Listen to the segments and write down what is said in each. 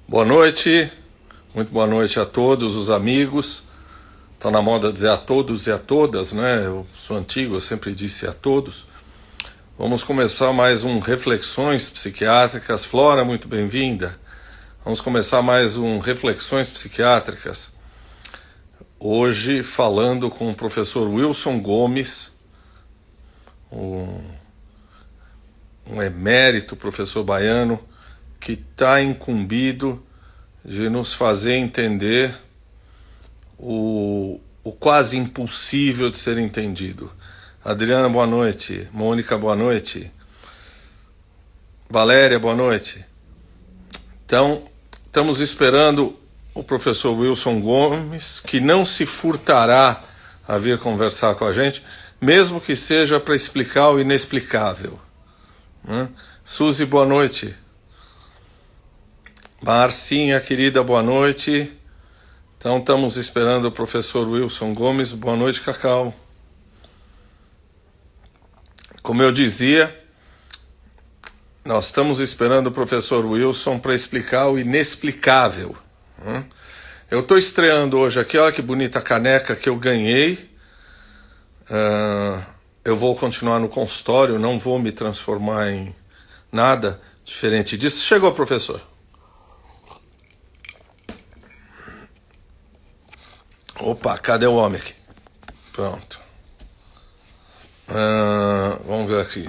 Boa noite, muito boa noite a todos os amigos. Está na moda dizer a todos e a todas, né? Eu sou antigo, eu sempre disse a todos. Vamos começar mais um Reflexões Psiquiátricas. Flora, muito bem-vinda. Vamos começar mais um Reflexões Psiquiátricas. Hoje falando com o professor Wilson Gomes, um emérito professor baiano, que está incumbido de nos fazer entender o quase impossível de ser entendido. Adriana, boa noite. Mônica, boa noite. Valéria, boa noite. Então, estamos esperando o professor Wilson Gomes, que não se furtará a vir conversar com a gente, mesmo que seja para explicar o inexplicável. Suzy, boa noite. Marcinha, querida, boa noite. Então, estamos esperando o professor Wilson Gomes. Boa noite, Cacau. Como eu dizia, nós estamos esperando o professor Wilson para explicar o inexplicável. Eu estou estreando hoje aqui, olha que bonita caneca que eu ganhei. Eu vou continuar no consultório, não vou me transformar em nada diferente disso. Chegou, professor. Opa, cadê o homem aqui? Pronto. Vamos ver aqui.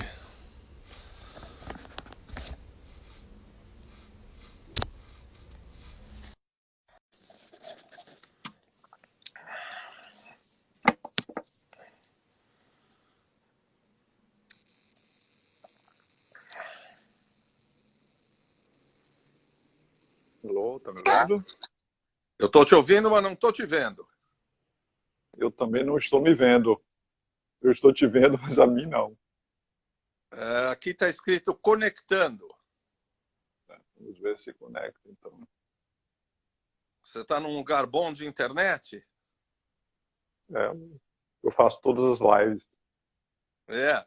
Alô, tá me ouvindo? Eu estou te ouvindo, mas não estou te vendo. Eu também não estou me vendo. Eu estou te vendo, mas a mim não. Aqui está escrito conectando. Vamos ver se conecta, então. Você está num lugar bom de internet? É, eu faço todas as lives. É.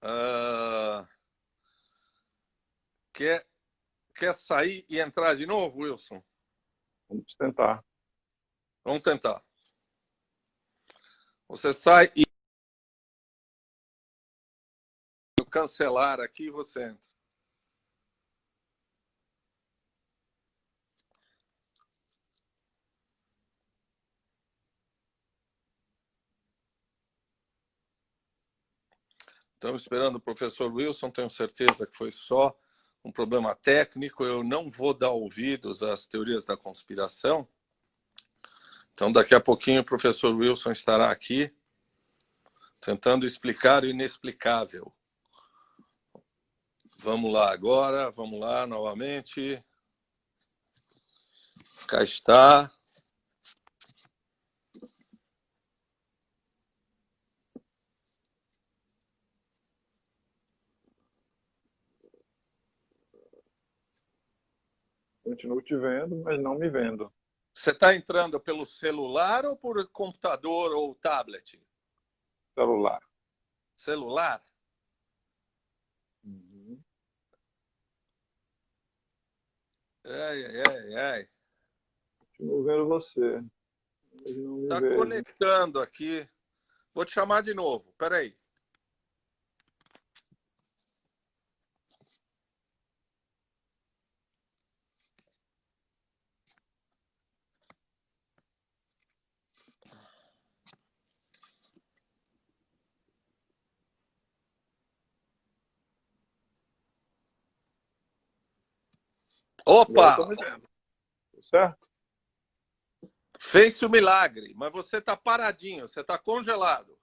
Ah, quer, quer sair e entrar de novo, Wilson? Vamos tentar. Vamos tentar. Você sai e cancelar aqui e você entra. Estamos esperando o professor Wilson, tenho certeza que foi só um problema técnico. Eu não vou dar ouvidos às teorias da conspiração. Então, daqui a pouquinho, o professor Wilson estará aqui tentando explicar o inexplicável. Vamos lá agora, vamos lá novamente. Cá está. Continuo te vendo, mas não me vendo. Você está entrando pelo celular ou por computador ou tablet? Celular. Celular? Uhum. Ai, ai, ai, ai. Continuo vendo você, mas não me Está vejo. conectando aqui. Vou te chamar de novo. Espera aí. Agora Opa! eu tô me vendo. Tudo certo? Fez-se o milagre, mas você está paradinho, você está congelado.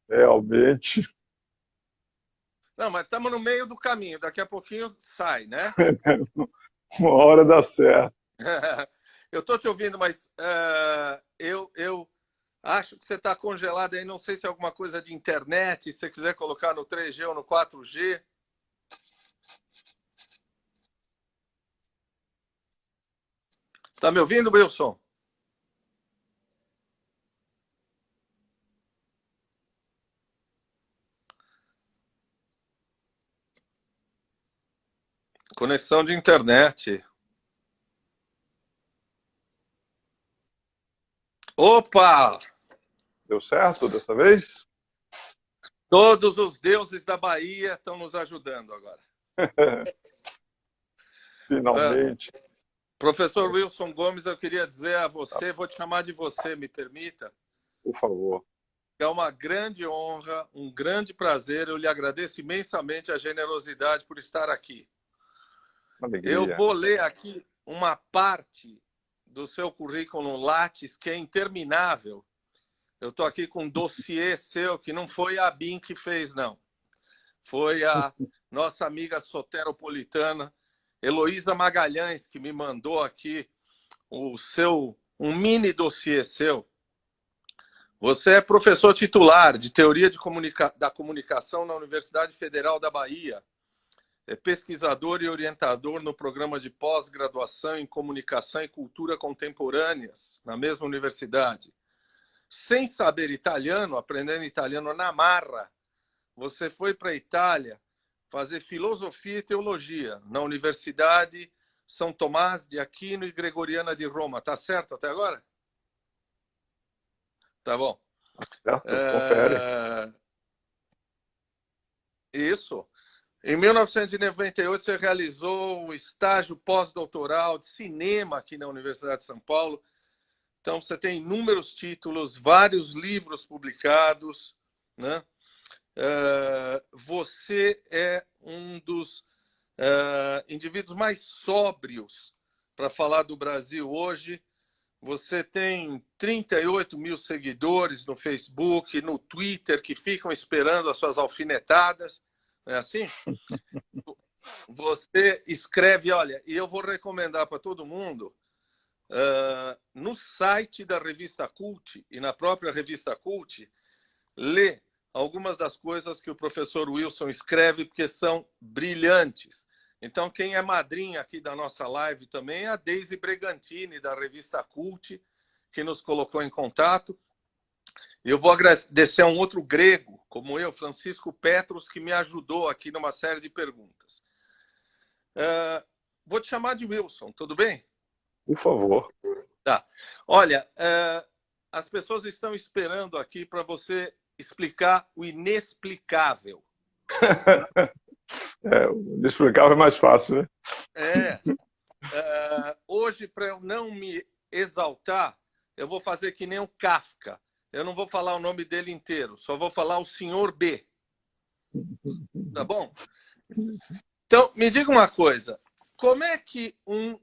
Realmente. Não, mas estamos no meio do caminho. Daqui a pouquinho sai, né? Uma hora dá certo. Eu estou te ouvindo, mas eu acho que você está congelado aí. Não sei se é alguma coisa de internet. Se você quiser colocar no 3G ou no 4G. Está me ouvindo, Wilson? Conexão de internet. Opa! Deu certo dessa vez? Todos os deuses da Bahia estão nos ajudando agora. Finalmente. Professor Wilson Gomes, eu queria dizer a você, vou te chamar de você, me permita. Por favor. É uma grande honra, um grande prazer. Eu lhe agradeço imensamente a generosidade por estar aqui. Eu Alegria. vou ler aqui uma parte do seu currículo Lattes que é interminável. Eu estou aqui com um dossiê seu que não foi a BIM que fez, não. Foi a nossa amiga soteropolitana, Heloísa Magalhães, que me mandou aqui um mini dossiê seu. Você é professor titular de Teoria da Comunicação na Universidade Federal da Bahia. É pesquisador e orientador no programa de pós-graduação em Comunicação e Cultura Contemporâneas, na mesma universidade. Sem saber italiano, aprendendo italiano na marra, você foi para a Itália fazer filosofia e teologia na Universidade São Tomás de Aquino e Gregoriana de Roma. Tá certo até agora? Tá bom. Certo? Confere. Isso. Em 1998, você realizou o estágio pós-doutoral de cinema aqui na Universidade de São Paulo. Então, você tem inúmeros títulos, vários livros publicados, né? Você é um dos indivíduos mais sóbrios para falar do Brasil hoje. Você tem 38 mil seguidores no Facebook, no Twitter, que ficam esperando as suas alfinetadas. Não é assim? Você escreve, olha, e eu vou recomendar para todo mundo, no site da revista Cult e na própria revista Cult, ler algumas das coisas que o professor Wilson escreve, porque são brilhantes. Então, quem é madrinha aqui da nossa live também é a Deise Bregantini, da revista Cult, que nos colocou em contato. Eu vou agradecer a um outro grego, como eu, Francisco Petros, que me ajudou aqui numa série de perguntas. Vou te chamar de Wilson, tudo bem? Por favor. Tá. Olha, as pessoas estão esperando aqui para você explicar o inexplicável. O inexplicável é mais fácil, né? Hoje, para eu não me exaltar, eu vou fazer que nem o Kafka. Eu não vou falar o nome dele inteiro, só vou falar o senhor B. Tá bom? Então, me diga uma coisa. Como é que um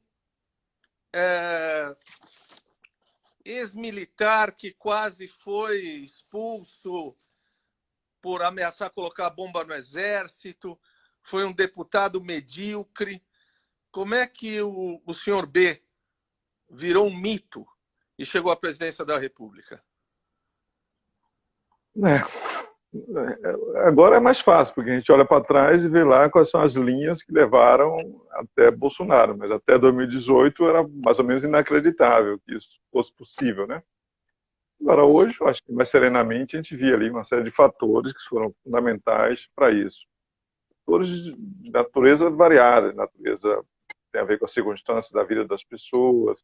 ex-militar que quase foi expulso por ameaçar colocar bomba no exército, foi um deputado medíocre, como é que o senhor B virou um mito e chegou à presidência da República? Agora é mais fácil, porque a gente olha para trás e vê lá quais são as linhas que levaram até Bolsonaro, mas até 2018 era mais ou menos inacreditável que isso fosse possível, né? Agora, hoje, eu acho que mais serenamente, a gente via ali uma série de fatores que foram fundamentais para isso. Fatores de natureza variada, natureza tem a ver com as circunstâncias da vida das pessoas,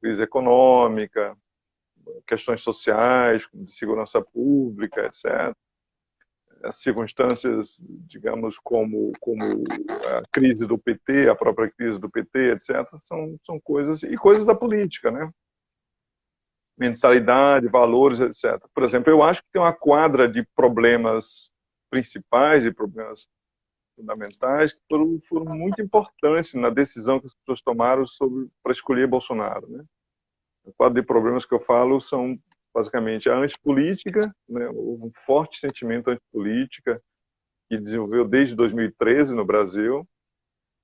crise econômica, questões sociais, de segurança pública, etc. As circunstâncias, digamos, como a crise do PT, a própria crise do PT, etc., são coisas, e coisas da política, né? Mentalidade, valores, etc. Por exemplo, eu acho que tem uma quadra de problemas principais, de problemas fundamentais, que foram muito importantes na decisão que as pessoas tomaram para escolher Bolsonaro, né? A quadra de problemas que eu falo são basicamente a antipolítica, né? Um forte sentimento antipolítica que desenvolveu desde 2013 no Brasil.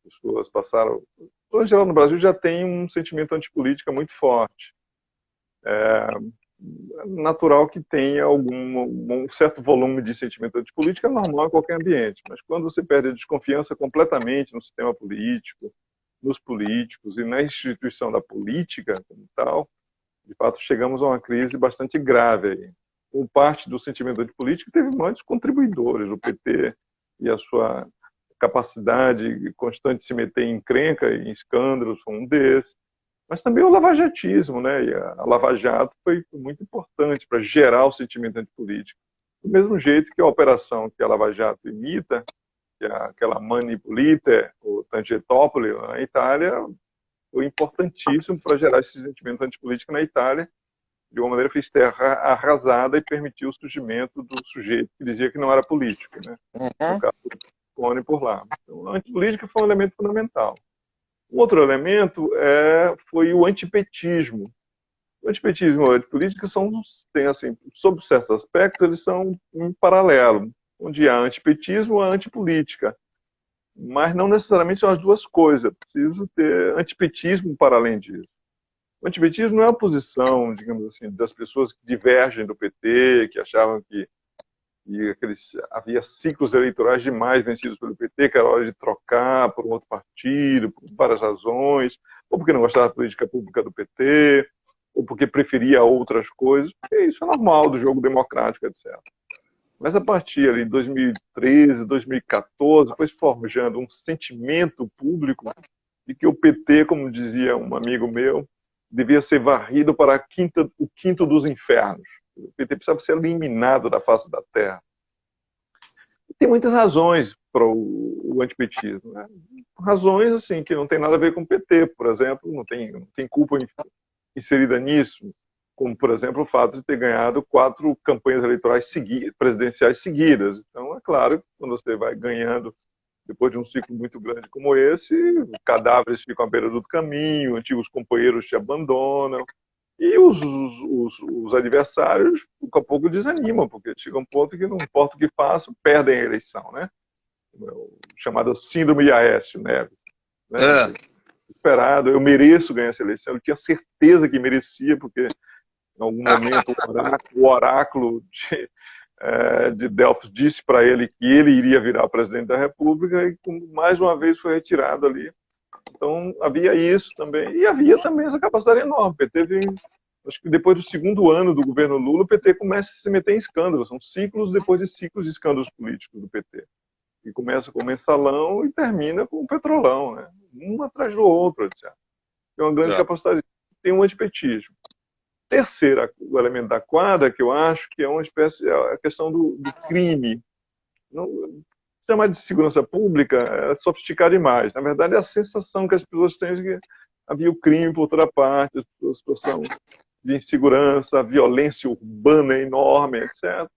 As pessoas passaram, em geral no Brasil já tem um sentimento antipolítica muito forte. É natural que tenha um certo volume de sentimento antipolítica, é normal em qualquer ambiente, mas quando você perde a desconfiança completamente no sistema político, nos políticos e na instituição da política como tal, de fato chegamos a uma crise bastante grave aí. Com parte do sentimento antipolítico teve muitos contribuidores, o PT e a sua capacidade constante de se meter em encrenca, em escândalos, foi um desses. Mas também o lavajatismo, né? E a Lava Jato foi muito importante para gerar o sentimento antipolítico. Do mesmo jeito que a operação que a Lava Jato imita, que é aquela Mani Pulite, ou Tangentopoli, na Itália, foi importantíssimo para gerar esse sentimento antipolítico na Itália. De uma maneira, fez terra arrasada e permitiu o surgimento do sujeito que dizia que não era político, né? No caso do Cone por lá. Então, a antipolítica foi um elemento fundamental. Um outro elemento foi o antipetismo. O antipetismo e a antipolítica tem, assim, sob certos aspectos, eles são em paralelo. Onde há antipetismo, há antipolítica. Mas não necessariamente são as duas coisas. É preciso ter antipetismo para além disso. O antipetismo não é a posição, digamos assim, das pessoas que divergem do PT, que achavam que havia ciclos eleitorais demais vencidos pelo PT, que era hora de trocar por um outro partido, por várias razões, ou porque não gostava da política pública do PT, ou porque preferia outras coisas, porque isso é normal do jogo democrático, etc. Mas a partir ali de 2013, 2014, foi se forjando um sentimento público de que o PT, como dizia um amigo meu, devia ser varrido para o quinto dos infernos. O PT precisava ser eliminado da face da terra. E tem muitas razões para o antipetismo. Né? Razões assim, que não tem nada a ver com o PT, por exemplo, não tem culpa inserida nisso, como, por exemplo, o fato de ter ganhado 4 campanhas eleitorais presidenciais seguidas. Então, é claro que quando você vai ganhando, depois de um ciclo muito grande como esse, cadáveres ficam à beira do caminho, antigos companheiros te abandonam, e os adversários, pouco a pouco, desanimam, porque chega um ponto que não importa o que façam, perdem a eleição, né? Chamada síndrome de Aécio Neves. Né? Esperado, eu mereço ganhar essa eleição, eu tinha certeza que merecia, porque em algum momento o oráculo de Delfos disse para ele que ele iria virar presidente da República e mais uma vez foi retirado ali. Então havia isso também, e havia também essa capacidade enorme. O PT teve, acho que depois do segundo ano do governo Lula, o PT começa a se meter em escândalos, são ciclos depois de ciclos de escândalos políticos do PT. E começa com o mensalão e termina com o petrolão, né? Um atrás do outro, etc. Tem uma grande capacidade, tem um antipetismo. Terceiro, o elemento da quadra, que eu acho que é uma espécie, é a questão do crime. Não, chamar de segurança pública é sofisticar demais. Na verdade, é a sensação que as pessoas têm de que havia o crime por toda parte, a situação de insegurança, a violência urbana enorme, etc.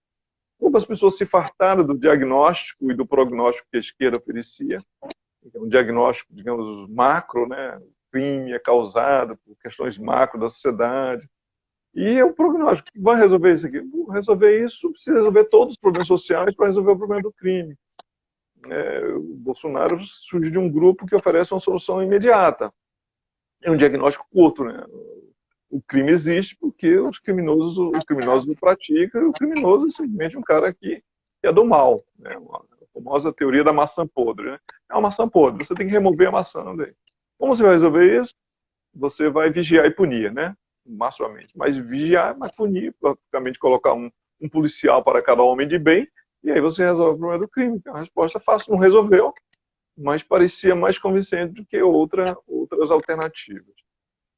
Como as pessoas se fartaram do diagnóstico e do prognóstico que a esquerda oferecia, um diagnóstico, digamos, macro, né? O crime é causado por questões macro da sociedade. E é o prognóstico que vai resolver isso aqui. Resolver isso, precisa resolver todos os problemas sociais para resolver o problema do crime. O Bolsonaro surge de um grupo que oferece uma solução imediata. É um diagnóstico curto, né? O crime existe porque os criminosos o praticam, e o criminoso é simplesmente um cara que é do mal. Né? A famosa teoria da maçã podre. Né? É uma maçã podre, você tem que remover a maçã daí. Como você vai resolver isso? Você vai vigiar e punir, né? Massivamente. Mas vigiar, mas punir, praticamente colocar um policial para cada homem de bem, e aí você resolve o problema do crime. A resposta fácil, não resolveu, mas parecia mais convincente do que outras alternativas.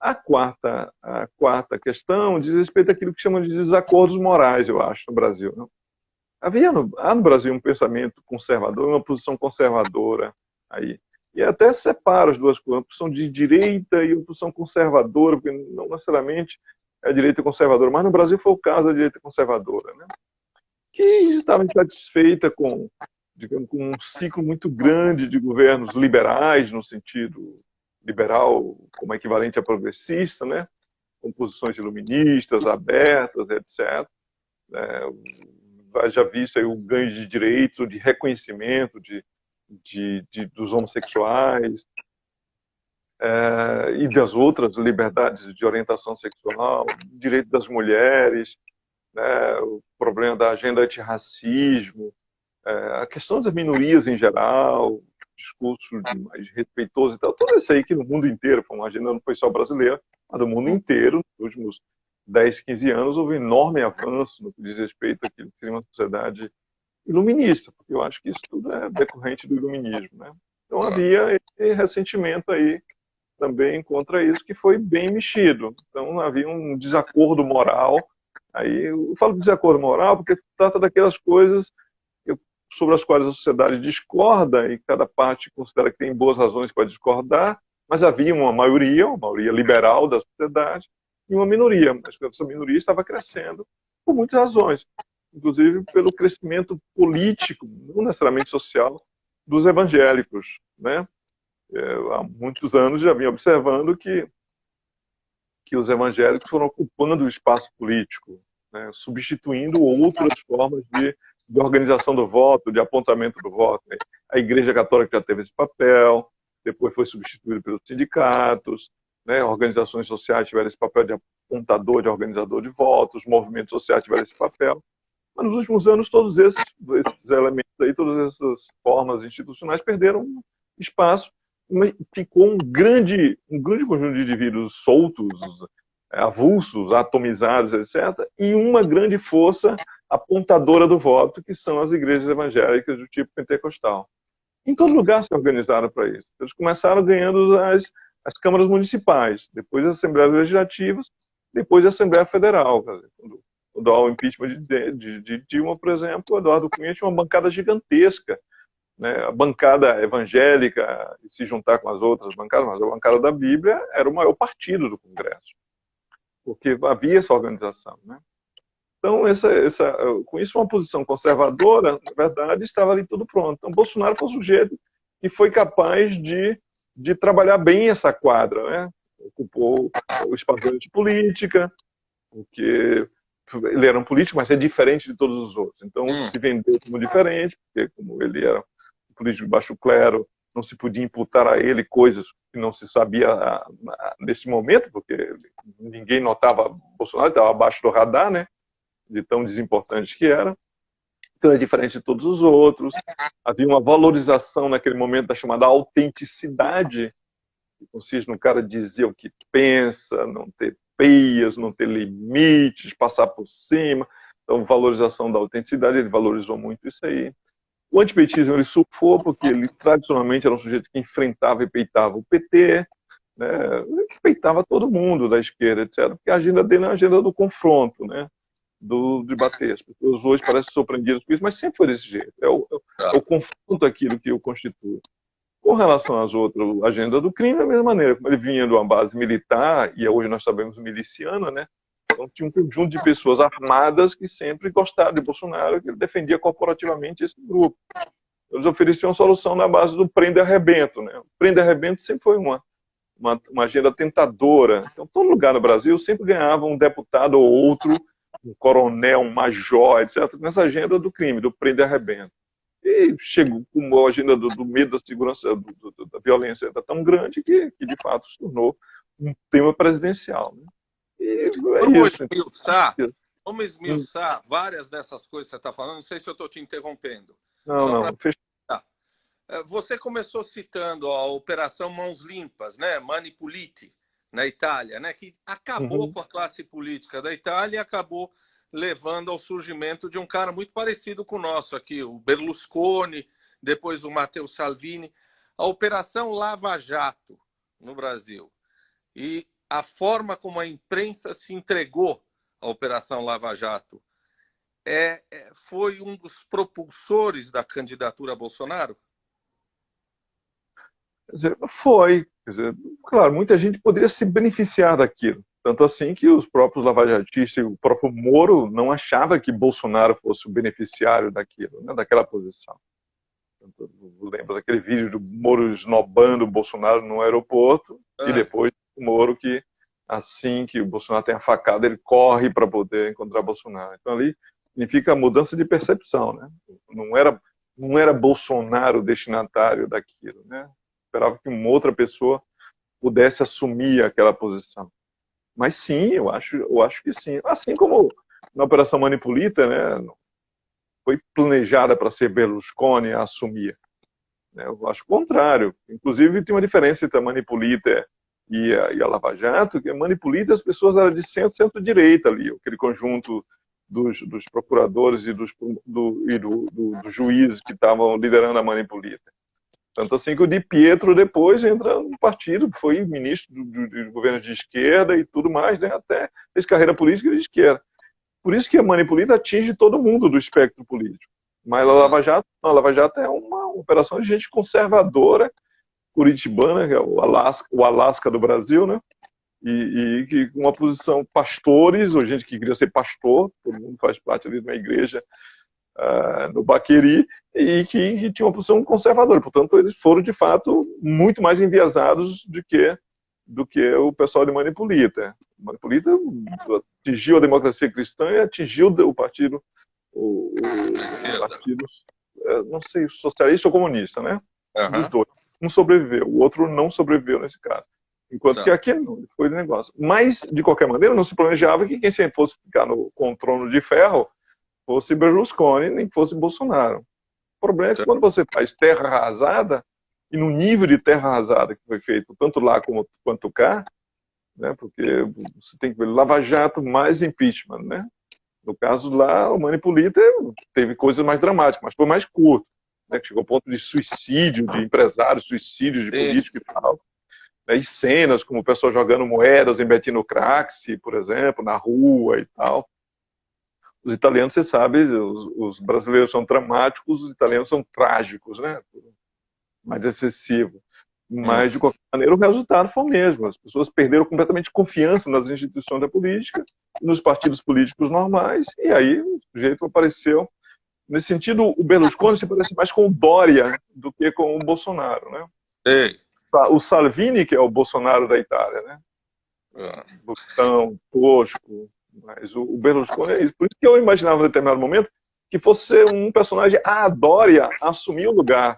A quarta questão diz respeito àquilo que chamam de desacordos morais, eu acho, no Brasil. Não? Há no Brasil um pensamento conservador, uma posição conservadora aí. E até separa as duas coisas, uma posição de direita e uma posição conservadora, porque não necessariamente é a direita conservadora, mas no Brasil foi o caso da direita conservadora, né? Que estava insatisfeita com, digamos, com um ciclo muito grande de governos liberais, no sentido liberal como equivalente a progressista, né? Com posições iluministas, abertas, etc. Já visto aí o ganho de direitos, de reconhecimento dos homossexuais e das outras liberdades de orientação sexual, direito das mulheres, né, o problema da agenda antirracismo, a questão das minorias em geral, discurso mais respeitoso e tal, tudo isso aí que no mundo inteiro, foi uma agenda não foi só brasileira, mas no mundo inteiro, nos últimos 10, 15 anos, houve um enorme avanço no que diz respeito àquilo que seria uma sociedade iluminista, porque eu acho que isso tudo é decorrente do iluminismo, né? Então havia esse ressentimento aí também contra isso, que foi bem mexido. Então havia um desacordo moral. Aí eu falo de desacordo moral porque trata daquelas coisas sobre as quais a sociedade discorda e cada parte considera que tem boas razões para discordar, mas havia uma maioria liberal da sociedade e uma minoria, mas essa minoria estava crescendo por muitas razões, inclusive pelo crescimento político, não necessariamente social, dos evangélicos, né? Há muitos anos já vinha observando que os evangélicos foram ocupando o espaço político, né, substituindo outras formas de organização do voto, de apontamento do voto. Né? A Igreja Católica já teve esse papel, depois foi substituído pelos sindicatos, né, organizações sociais tiveram esse papel de apontador, de organizador de votos, movimentos sociais tiveram esse papel. Mas nos últimos anos, todos esses elementos aí, todas essas formas institucionais perderam espaço. Ficou um grande conjunto de indivíduos soltos, avulsos, atomizados, etc., e uma grande força apontadora do voto, que são as igrejas evangélicas do tipo pentecostal. Em todo lugar se organizaram para isso. Eles começaram ganhando as câmaras municipais, depois as assembleias legislativas, depois a Assembleia Federal. Quando há o impeachment de Dilma, por exemplo, o Eduardo Cunha tinha uma bancada gigantesca, né? A bancada evangélica, e se juntar com as outras bancadas, mas a bancada da Bíblia era o maior partido do Congresso, porque havia essa organização, né? Então, com isso, uma posição conservadora, na verdade, estava ali tudo pronto. Então, Bolsonaro foi um sujeito que foi capaz de trabalhar bem essa quadra, né? Ocupou o espaço de política, porque ele era um político, mas é diferente de todos os outros. Então, se vendeu como diferente, porque como ele era um político de baixo clero, não se podia imputar a ele coisas que não se sabia nesse momento, porque ninguém notava Bolsonaro, estava abaixo do radar, né? De tão desimportante que era. Então é diferente de todos os outros. Havia uma valorização naquele momento da chamada autenticidade, que consiste no cara dizer o que pensa, não ter peias, não ter limites, passar por cima. Então, valorização da autenticidade, ele valorizou muito isso aí. O antipetismo ele surfou porque ele tradicionalmente era um sujeito que enfrentava e peitava o PT, né? Ele peitava todo mundo da esquerda, etc. Porque a agenda dele é a agenda do confronto, né? De bater. As pessoas hoje parecem surpreendidas com isso, mas sempre foi desse jeito. É o confronto aquilo que o constitui. Com relação às outras, a agenda do crime, da mesma maneira. Como ele vinha de uma base militar, e hoje nós sabemos miliciana, né? Então tinha um conjunto de pessoas armadas que sempre gostaram de Bolsonaro, que ele defendia corporativamente esse grupo. Eles ofereciam uma solução na base do prenda e arrebento, né? O prenda e arrebento sempre foi uma agenda tentadora. Então, todo lugar no Brasil sempre ganhava um deputado ou outro, um coronel, um major, etc., nessa agenda do crime, do prenda e arrebento. E chegou com a agenda do medo, da segurança, da violência era tão grande que de fato se tornou um tema presidencial. Né? E Vamos esmiuçar várias dessas coisas que você está falando. Não sei se eu estou te interrompendo. Não. Você começou citando a Operação Mãos Limpas, né? Mani Puliti, na Itália, né? Que acabou com a classe política da Itália e acabou levando ao surgimento de um cara muito parecido com o nosso aqui, o Berlusconi, depois o Matteo Salvini. A Operação Lava Jato no Brasil. E a forma como a imprensa se entregou à Operação Lava Jato foi um dos propulsores da candidatura a Bolsonaro? Quer dizer, foi. Quer dizer, claro, muita gente poderia se beneficiar daquilo. Tanto assim que os próprios lavajatistas e o próprio Moro não achava que Bolsonaro fosse o beneficiário daquilo, né, daquela posição. Lembra daquele vídeo do Moro esnobando o Bolsonaro no aeroporto e depois o Moro que, assim que o Bolsonaro tem a facada, ele corre para poder encontrar Bolsonaro. Então ali significa a mudança de percepção, né? Não era Bolsonaro o destinatário daquilo, né? Esperava que uma outra pessoa pudesse assumir aquela posição. Mas sim, eu acho que sim. Assim como na Operação Manipulita, né, foi planejada para ser Berlusconi a assumir. Né, eu acho o contrário. Inclusive, tem uma diferença entre a Manipulita e a Lava Jato, que a Manipulita as pessoas eram de centro-direita ali, aquele conjunto dos procuradores e dos juízes que estavam liderando a Manipulita. Tanto assim que o Di Pietro depois entra no partido, foi ministro do governo de esquerda e tudo mais, né? Até fez carreira política de esquerda. Por isso que a Manipulita atinge todo mundo do espectro político. Mas a Lava Jato, não, a Lava Jato é uma operação de gente conservadora, curitibana, que é o Alasca do Brasil, né? E que com uma posição pastores, ou gente que queria ser pastor, todo mundo faz parte ali de uma igreja no Baqueri, e que tinha uma posição conservadora. Portanto, eles foram, de fato, muito mais enviesados do que o pessoal de Manipulita. Manipulita atingiu a democracia cristã e atingiu o partido, não sei, socialista ou comunista, né? Dos dois. Um sobreviveu, o outro não sobreviveu nesse caso. Enquanto que aqui não, foi de negócio. Mas, de qualquer maneira, não se planejava que quem sempre fosse ficar com o trono de ferro fosse Berlusconi, nem fosse Bolsonaro. O problema é que quando você faz terra arrasada, e no nível de terra arrasada que foi feito, tanto lá quanto cá, né, porque você tem que ver Lava Jato mais impeachment, né? No caso lá, o Manipulita teve coisas mais dramáticas, mas foi mais curto, né, que chegou ao ponto de suicídio de empresários, suicídio de político e tal. E cenas como o pessoal jogando moedas em Bettino Craxi, por exemplo, na rua e tal. Os italianos, você sabe, os brasileiros são dramáticos, os italianos são trágicos, né? Mais excessivo. Mas, de qualquer maneira, o resultado foi o mesmo. As pessoas perderam completamente confiança nas instituições da política, nos partidos políticos normais, e aí o sujeito apareceu. Nesse sentido, o Berlusconi se parece mais com o Doria do que com o Bolsonaro, né? Ei. O Salvini, que é o Bolsonaro da Itália, né? Botão, tosco, mas o Berlusconi é isso. Por isso que eu imaginava em determinado momento que fosse um personagem, Doria assumir o lugar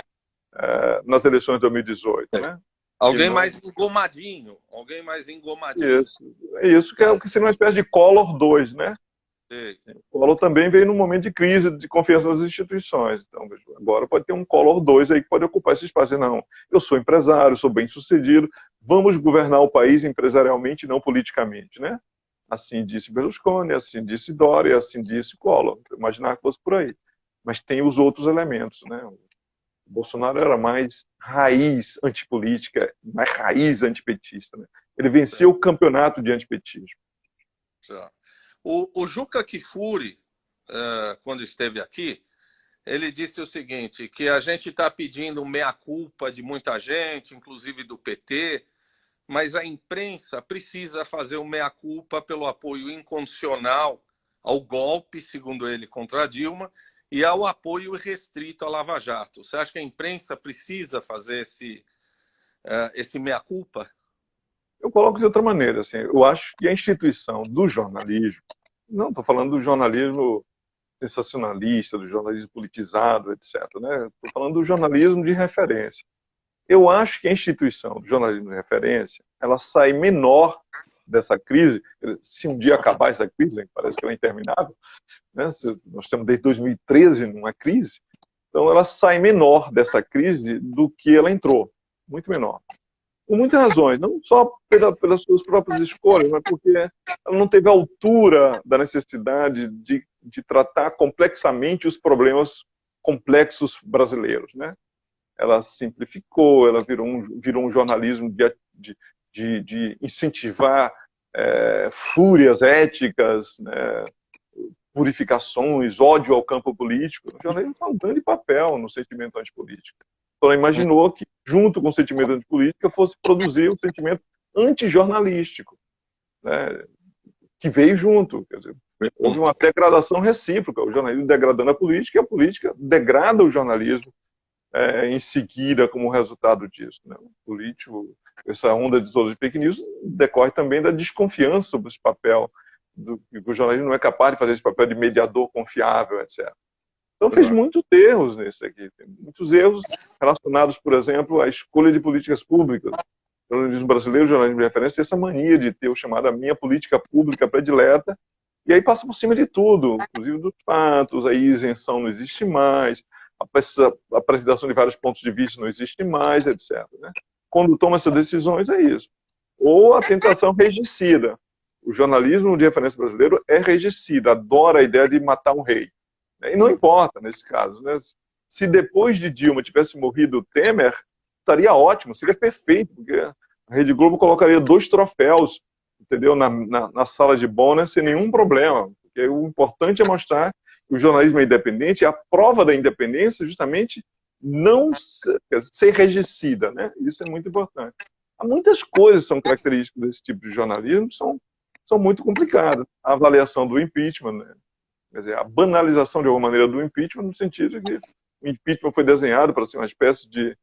nas eleições de 2018, né? Alguém mais engomadinho. Alguém mais engomadinho. Isso que é o que seria uma espécie de Collor 2, né? O Collor também veio num momento de crise de confiança nas instituições. Então, agora pode ter um Collor 2 aí que pode ocupar esse espaço. Não, eu sou empresário, sou bem sucedido, vamos governar o país empresarialmente e não politicamente, né? Assim disse Berlusconi, assim disse Doria, assim disse Collor. Imaginar que fosse por aí. Mas tem os outros elementos, né? O Bolsonaro era mais raiz antipolítica, mais raiz antipetista, né? Ele venceu o campeonato de antipetismo. O Juca Kfouri, quando esteve aqui, ele disse o seguinte, que a gente está pedindo meia-culpa de muita gente, inclusive do PT, mas a imprensa precisa fazer o meia-culpa pelo apoio incondicional ao golpe, segundo ele, contra a Dilma, e ao apoio irrestrito à Lava Jato. Você acha que a imprensa precisa fazer esse meia-culpa? Eu coloco de outra maneira. Assim, eu acho que a instituição do jornalismo, não estou falando do jornalismo sensacionalista, do jornalismo politizado, etc. Estou falando do jornalismo de referência. Eu acho que a instituição do jornalismo de referência, ela sai menor dessa crise, se um dia acabar essa crise, parece que ela é interminável, né? Nós estamos desde 2013 numa crise, então ela sai menor dessa crise do que ela entrou, muito menor. Por muitas razões, não só pelas suas próprias escolhas, mas porque ela não teve a altura da necessidade de tratar complexamente os problemas complexos brasileiros, né? Ela simplificou, ela virou um jornalismo de incentivar fúrias éticas, né, purificações, ódio ao campo político. O jornalismo tem um grande papel no sentimento antipolítico. Então ela imaginou que, junto com o sentimento antipolítico, fosse produzir um sentimento antijornalístico, né, que veio junto. Quer dizer, houve uma degradação recíproca, o jornalismo degradando a política, e a política degrada o jornalismo em seguida como resultado disso, né? O político, essa onda de todos os fake news decorre também da desconfiança sobre esse papel, que o jornalismo não é capaz de fazer esse papel de mediador confiável, etc. Então fez muitos erros nesse aqui, tem muitos erros relacionados, por exemplo, à escolha de políticas públicas. O jornalismo brasileiro, o jornalismo de referência, tem essa mania de ter o chamado a minha política pública predileta, e aí passa por cima de tudo, inclusive dos fatos, aí isenção não existe mais, a apresentação de vários pontos de vista não existe mais, etc. Né? Quando toma essas decisões, é isso. Ou a tentação regicida. O jornalismo de referência brasileiro é regicida, adora a ideia de matar um rei. E não importa nesse caso, né? Se depois de Dilma tivesse morrido o Temer, estaria ótimo, seria perfeito, porque a Rede Globo colocaria 2 troféus, entendeu, na sala de Bonner sem nenhum problema. Porque o importante é mostrar que o jornalismo é independente, e a prova da independência é justamente não ser regicida, né? Isso é muito importante. Há muitas coisas que são características desse tipo de jornalismo, são muito complicadas. A avaliação do impeachment, né? Quer dizer, a banalização de alguma maneira do impeachment, no sentido de que o impeachment foi desenhado para ser uma espécie de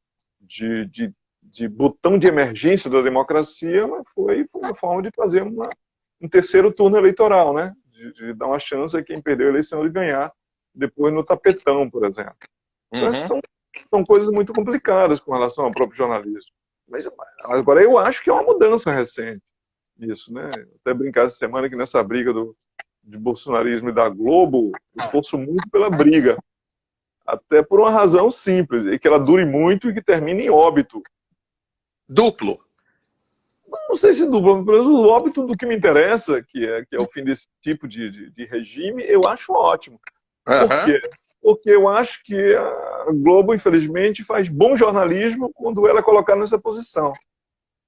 botão de emergência da democracia, mas foi uma forma de fazer um terceiro turno eleitoral, né? De dar uma chance a quem perdeu a eleição de ganhar depois no tapetão, por exemplo. Então, são coisas muito complicadas com relação ao próprio jornalismo. Mas agora eu acho que é uma mudança recente isso, né? Até brincar essa semana que nessa briga de bolsonarismo e da Globo, eu torço muito pela briga. Até por uma razão simples, é que ela dure muito e que termine em óbito. Duplo? Não sei se duplo, mas o óbito do que me interessa, que é o fim desse tipo de regime, eu acho ótimo. Por quê? Porque eu acho que a Globo, infelizmente, faz bom jornalismo quando ela é colocada nessa posição.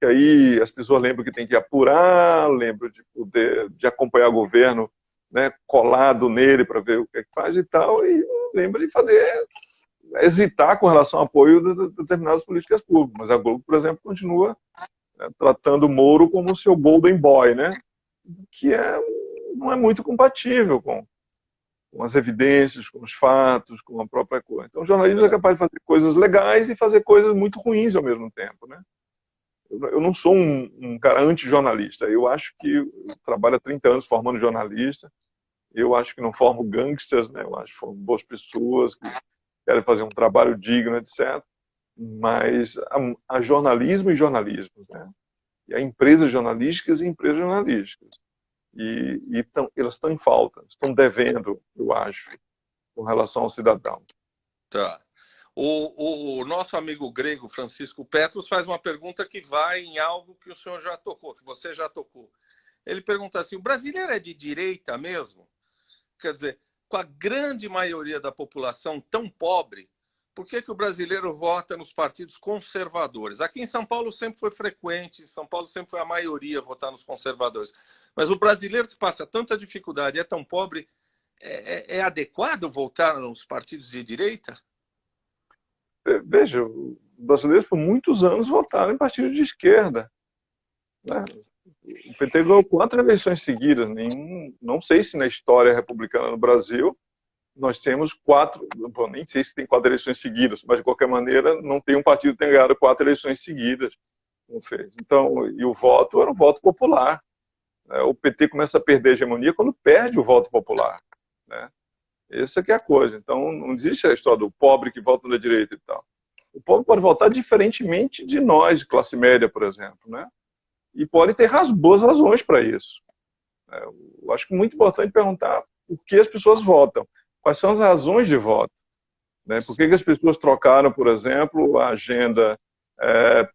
E aí as pessoas lembram que tem que apurar, lembram de acompanhar o governo, né, colado nele para ver o que é que faz e tal, e lembra de hesitar com relação ao apoio de determinadas políticas públicas. Mas a Globo, por exemplo, continua tratando o Moro como o seu golden boy, né? Que não é muito compatível com as evidências, com os fatos, com a própria coisa. Então o jornalismo é capaz de fazer coisas legais e fazer coisas muito ruins ao mesmo tempo, né? Eu não sou um cara anti-jornalista. Eu acho que eu trabalho há 30 anos formando jornalista. Eu acho que não formo gangsters, né? Eu acho que formo boas pessoas que querem fazer um trabalho digno, etc. Mas há jornalismo e jornalismo, né? E há empresas jornalísticas e empresas jornalísticas. Elas estão em falta, estão devendo, eu acho, com relação ao cidadão. Tá. O nosso amigo grego, Francisco Petros, faz uma pergunta que vai em algo que o senhor já tocou, que você já tocou. Ele pergunta assim, o brasileiro é de direita mesmo? Quer dizer, com a grande maioria da população tão pobre, por que o brasileiro vota nos partidos conservadores? Aqui em São Paulo sempre foi frequente, em São Paulo sempre foi a maioria votar nos conservadores. Mas o brasileiro que passa tanta dificuldade, é tão pobre, é adequado votar nos partidos de direita? Veja, os brasileiros por muitos anos votaram em partidos de esquerda, né? O PT ganhou 4 eleições seguidas. Não sei se na história republicana no Brasil nós temos 4, nem sei se tem 4 eleições seguidas, mas de qualquer maneira não tem um partido que tenha ganhado 4 eleições seguidas, como fez. Então, e o voto era um voto popular. O PT começa a perder a hegemonia quando perde o voto popular, né? Essa que é a coisa. Então, não existe a história do pobre que vota na direita e tal. O pobre pode votar diferentemente de nós, de classe média, por exemplo, né? E pode ter boas razões para isso. Eu acho que é muito importante perguntar por que as pessoas votam. Quais são as razões de voto? Né? Por que as pessoas trocaram, por exemplo, a agenda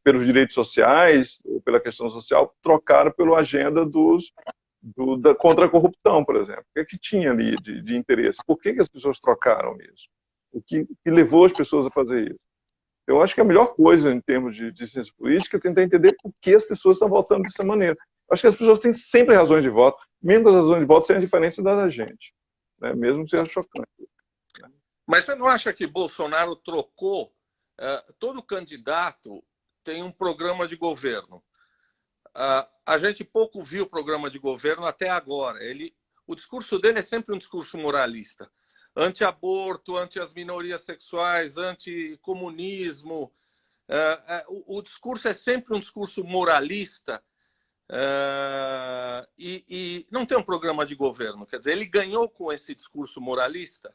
pelos direitos sociais, ou pela questão social, trocaram pela agenda contra a corrupção, por exemplo? O que tinha ali de interesse? Por que as pessoas trocaram isso? O que levou as pessoas a fazer isso? Eu acho que a melhor coisa em termos de ciência política é tentar entender por que as pessoas estão votando dessa maneira. Eu acho que as pessoas têm sempre razões de voto, mesmo que as razões de voto sejam diferentes das da gente, né? Mesmo que seja chocante. Mas você não acha que Bolsonaro trocou? Todo candidato tem um programa de governo. A gente pouco viu o programa de governo até agora. O discurso dele é sempre um discurso moralista. Anti-aborto, anti as minorias sexuais, anti-comunismo. O discurso é sempre um discurso moralista e não tem um programa de governo. Quer dizer, ele ganhou com esse discurso moralista?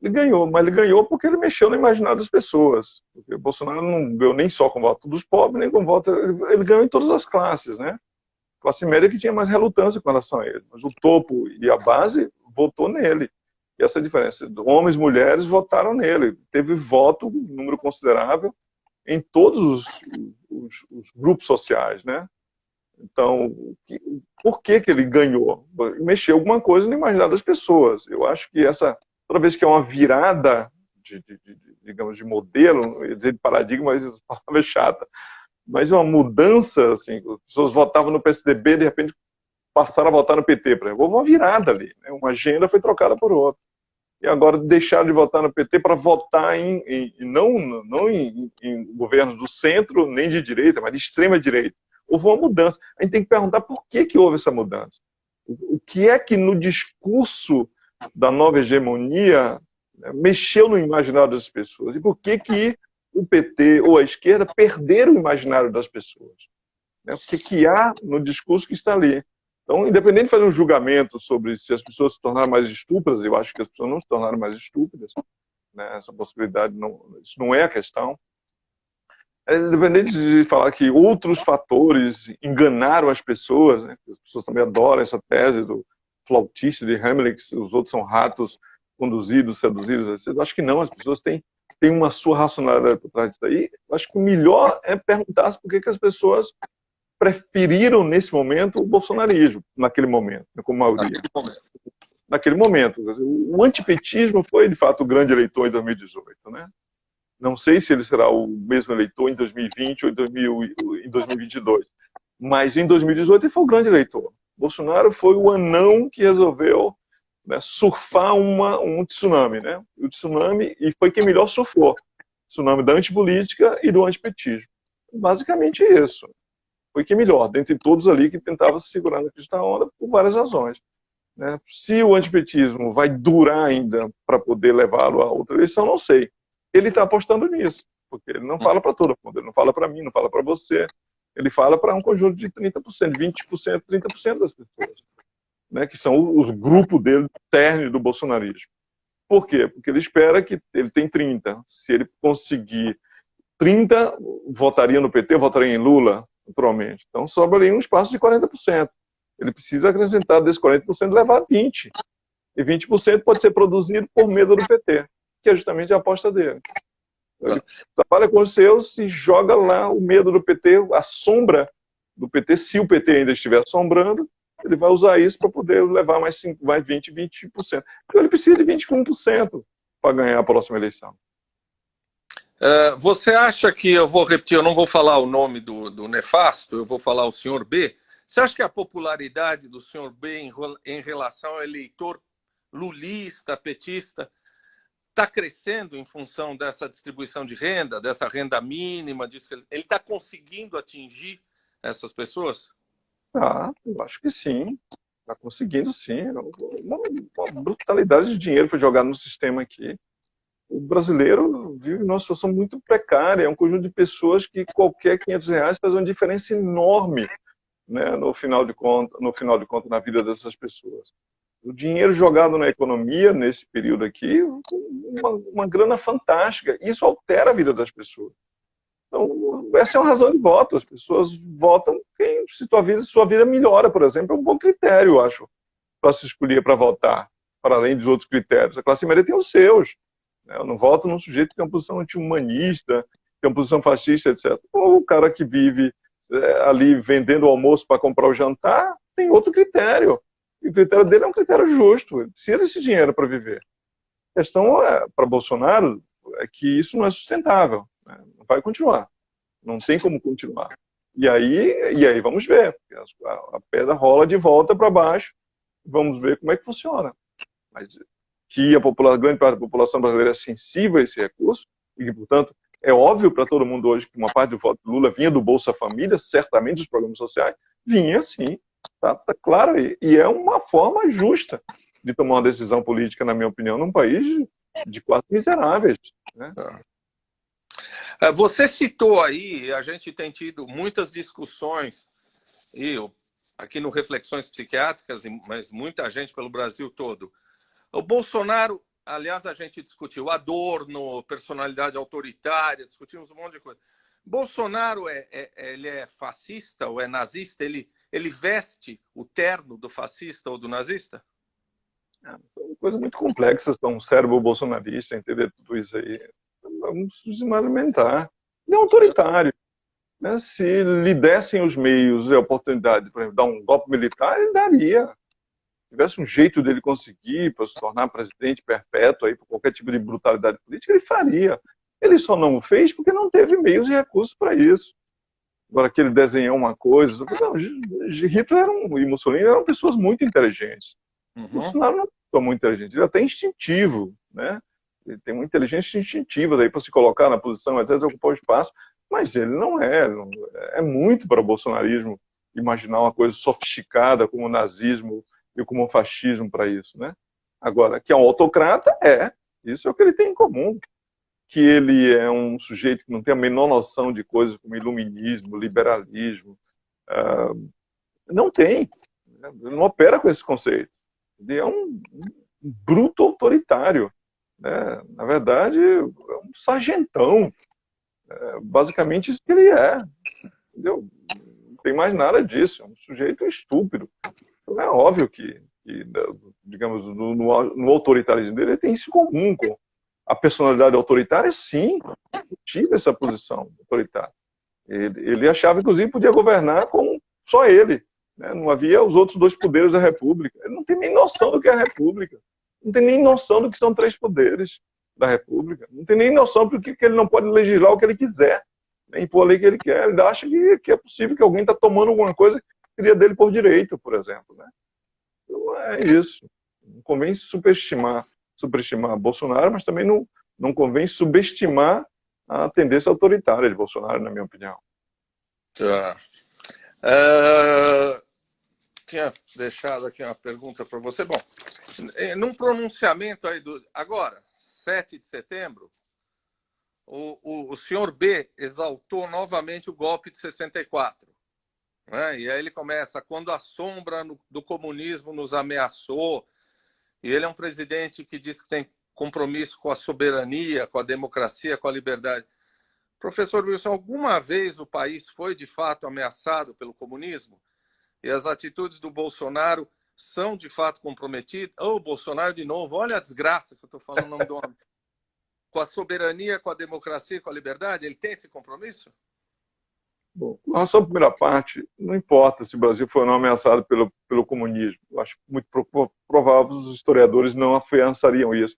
Ele ganhou, mas ele ganhou porque ele mexeu no imaginário das pessoas. Porque o Bolsonaro não ganhou nem só com o voto dos pobres, nem com o voto... Ele ganhou em todas as classes, né? Classe média que tinha mais relutância com relação a ele. Mas o topo e a base votou nele. E essa diferença. Homens e mulheres votaram nele. Teve voto, um número considerável, em todos os grupos sociais, né? Então, por que que ele ganhou? Mexeu alguma coisa no imaginário das pessoas. Eu acho que toda vez que é uma virada, digamos, de modelo, eu ia dizer de paradigma, mas essa palavra é chata, mas uma mudança, assim, as pessoas votavam no PSDB, de repente passaram a votar no PT, por exemplo. Houve uma virada ali, né? Uma agenda foi trocada por outra. E agora deixaram de votar no PT para votar não em governos do centro, nem de direita, mas de extrema direita. Houve uma mudança. A gente tem que perguntar por que houve essa mudança. O que é que no discurso da nova hegemonia, né, mexeu no imaginário das pessoas? E por que o PT ou a esquerda perderam o imaginário das pessoas? Né? O que há no discurso que está ali? Então, independente de fazer um julgamento sobre se as pessoas se tornaram mais estúpidas, eu acho que as pessoas não se tornaram mais estúpidas, né? Essa possibilidade, isso não é a questão. Independente de falar que outros fatores enganaram as pessoas, né? As pessoas também adoram essa tese do flautista de Hamelin, que os outros são ratos conduzidos, seduzidos, etc. Eu acho que não, as pessoas têm uma sua racionalidade por trás disso aí. Eu acho que o melhor é perguntar por que as pessoas preferiram, nesse momento, o bolsonarismo, naquele momento, como maioria. Naquele momento. O antipetismo foi, de fato, o grande eleitor em 2018, né? Não sei se ele será o mesmo eleitor em 2020 ou em 2022, mas em 2018 ele foi o grande eleitor. Bolsonaro foi o anão que resolveu, né, surfar um tsunami, né? O tsunami, e foi quem melhor surfou. O tsunami da antipolítica e do antipetismo. Basicamente isso. Foi quem melhor, dentre todos ali que tentavam se segurar na crista onda por várias razões. Né? Se o antipetismo vai durar ainda para poder levá-lo a outra eleição, não sei. Ele está apostando nisso, porque ele não fala para todo mundo, ele não fala para mim, não fala para você, ele fala para um conjunto de 30%, 20%, 30% das pessoas, né? Que são os grupos dele, terne do bolsonarismo. Por quê? Porque ele espera que ele tem 30%. Se ele conseguir 30%, votaria no PT, votaria em Lula, naturalmente. Então sobra ali um espaço de 40%. Ele precisa acrescentar desse 40% e levar 20%. E 20% pode ser produzido por medo do PT, que é justamente a aposta dele. Ele trabalha com os seus e joga lá o medo do PT, a sombra do PT, se o PT ainda estiver assombrando, ele vai usar isso para poder levar mais 20%, 20%. Então ele precisa de 21% para ganhar a próxima eleição. Você acha que, eu vou repetir, eu não vou falar o nome do nefasto, eu vou falar o senhor B. Você acha que a popularidade do senhor B em relação ao eleitor lulista, petista, está crescendo em função dessa distribuição de renda, dessa renda mínima? Disso que ele está conseguindo atingir essas pessoas? Eu acho que sim. Está conseguindo, sim. Uma brutalidade de dinheiro foi jogado no sistema aqui. O brasileiro vive numa situação muito precária. É um conjunto de pessoas que qualquer R$ 500 faz uma diferença enorme, né, no final de contas, na vida dessas pessoas. O dinheiro jogado na economia nesse período aqui, uma grana fantástica. Isso altera a vida das pessoas. Então, essa é uma razão de voto. As pessoas votam se sua vida melhora, por exemplo, é um bom critério, eu acho, para se escolher para votar, para além dos outros critérios. A classe média tem os seus. Eu não voto num sujeito que tem uma posição anti-humanista, tem uma posição fascista, etc. Ou o cara que vive ali vendendo o almoço para comprar o jantar, tem outro critério. E o critério dele é um critério justo. Ele precisa desse dinheiro para viver. A questão para Bolsonaro é que isso não é sustentável. Né? Não vai continuar. Não tem como continuar. E aí vamos ver. A pedra rola de volta para baixo. Vamos ver como é que funciona. Mas que grande parte da população brasileira é sensível a esse recurso e que, portanto, é óbvio para todo mundo hoje que uma parte do voto do Lula vinha do Bolsa Família, certamente dos programas sociais, vinha sim, tá claro, e é uma forma justa de tomar uma decisão política, na minha opinião, num país de quase miseráveis. Né? Você citou aí, a gente tem tido muitas discussões, aqui no Reflexões Psiquiátricas, mas muita gente pelo Brasil todo. O Bolsonaro, aliás, a gente discutiu Adorno, personalidade autoritária, discutimos um monte de coisa. Bolsonaro ele é fascista ou é nazista? Ele veste o terno do fascista ou do nazista? São coisas muito complexas para um cérebro bolsonarista entender tudo isso aí. Vamos desmarimentar. Ele é autoritário. né? Se lhe dessem os meios e a oportunidade, por exemplo, dar um golpe militar, ele daria. Se tivesse um jeito dele conseguir para se tornar presidente perpétuo aí por qualquer tipo de brutalidade política, ele faria. Ele só não o fez porque não teve meios e recursos para isso. Agora que ele desenhou uma coisa, não, Hitler e Mussolini eram pessoas muito inteligentes. Bolsonaro não é uma pessoa muito inteligente, ele é até instintivo, né? Ele tem uma inteligência instintiva daí para se colocar na posição, às vezes ocupar o espaço, mas ele não é. É muito para o bolsonarismo imaginar uma coisa sofisticada como o nazismo e como o fascismo para isso, né? Agora, que é um autocrata, isso é o que ele tem em comum. Que ele é um sujeito que não tem a menor noção de coisas como iluminismo, liberalismo, não tem. Ele não opera com esse conceito. Ele é um bruto autoritário. Né? Na verdade, é um sargentão. Basicamente isso que ele é. Entendeu? Não tem mais nada disso. É um sujeito estúpido. Então é óbvio que digamos, no autoritarismo dele, ele tem isso em comum com a personalidade autoritária. Sim, eu tive essa posição autoritária. Ele achava, inclusive, que podia governar com só ele. Né? Não havia os outros dois poderes da República. Ele não tem nem noção do que é a República. Não tem nem noção do que são três poderes da República. Não tem nem noção do que ele não pode legislar o que ele quiser. Né? Impor a lei que ele quer. Ele acha que é possível que alguém está tomando alguma coisa que seria dele por direito, por exemplo. Né? Então é isso. Não convém superestimar Bolsonaro, mas também não convém subestimar a tendência autoritária de Bolsonaro, na minha opinião. Tá. Tinha deixado aqui uma pergunta para você. Bom, num pronunciamento aí agora, 7 de setembro, o senhor B exaltou novamente o golpe de 64. Né? E aí ele começa, quando a sombra do comunismo nos ameaçou, e ele é um presidente que diz que tem compromisso com a soberania, com a democracia, com a liberdade. Professor Wilson, alguma vez o país foi de fato ameaçado pelo comunismo? E as atitudes do Bolsonaro são de fato comprometidas? Bolsonaro de novo, olha a desgraça que eu estou falando o nome do homem. Com a soberania, com a democracia, com a liberdade, ele tem esse compromisso? Bom, com relação à primeira parte, não importa se o Brasil foi ou não ameaçado pelo comunismo. Eu acho muito provável os historiadores não afiançariam isso.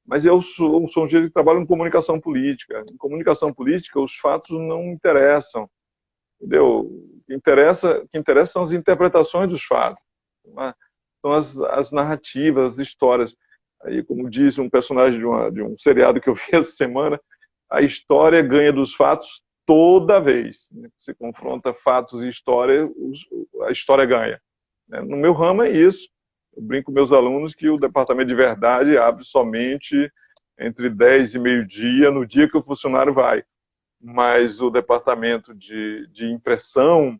Mas eu sou um sujeito que trabalha em comunicação política. Em comunicação política, os fatos não interessam. Entendeu? O que interessa são as interpretações dos fatos. São as narrativas, as histórias. Aí, como diz um personagem de um seriado que eu vi essa semana, a história ganha dos fatos toda vez. Se confronta fatos e história, a história ganha. No meu ramo é isso. Eu brinco com meus alunos que o departamento de verdade abre somente entre 10 e meio-dia, no dia que o funcionário vai. Mas o departamento de impressão,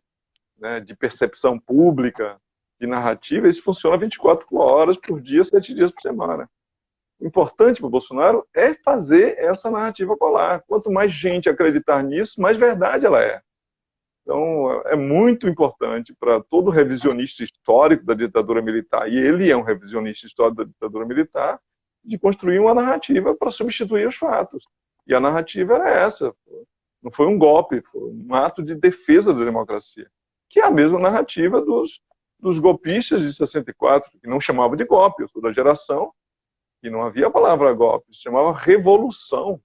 né, de percepção pública, de narrativa, isso funciona 24 horas por dia, 7 dias por semana. O importante para o Bolsonaro é fazer essa narrativa colar. Quanto mais gente acreditar nisso, mais verdade ela é. Então, é muito importante para todo revisionista histórico da ditadura militar, e ele é um revisionista histórico da ditadura militar, de construir uma narrativa para substituir os fatos. E a narrativa era essa. Não foi um golpe, foi um ato de defesa da democracia. Que é a mesma narrativa dos golpistas de 64, que não chamavam de golpe. Eu sou da geração que não havia a palavra golpe, se chamava revolução.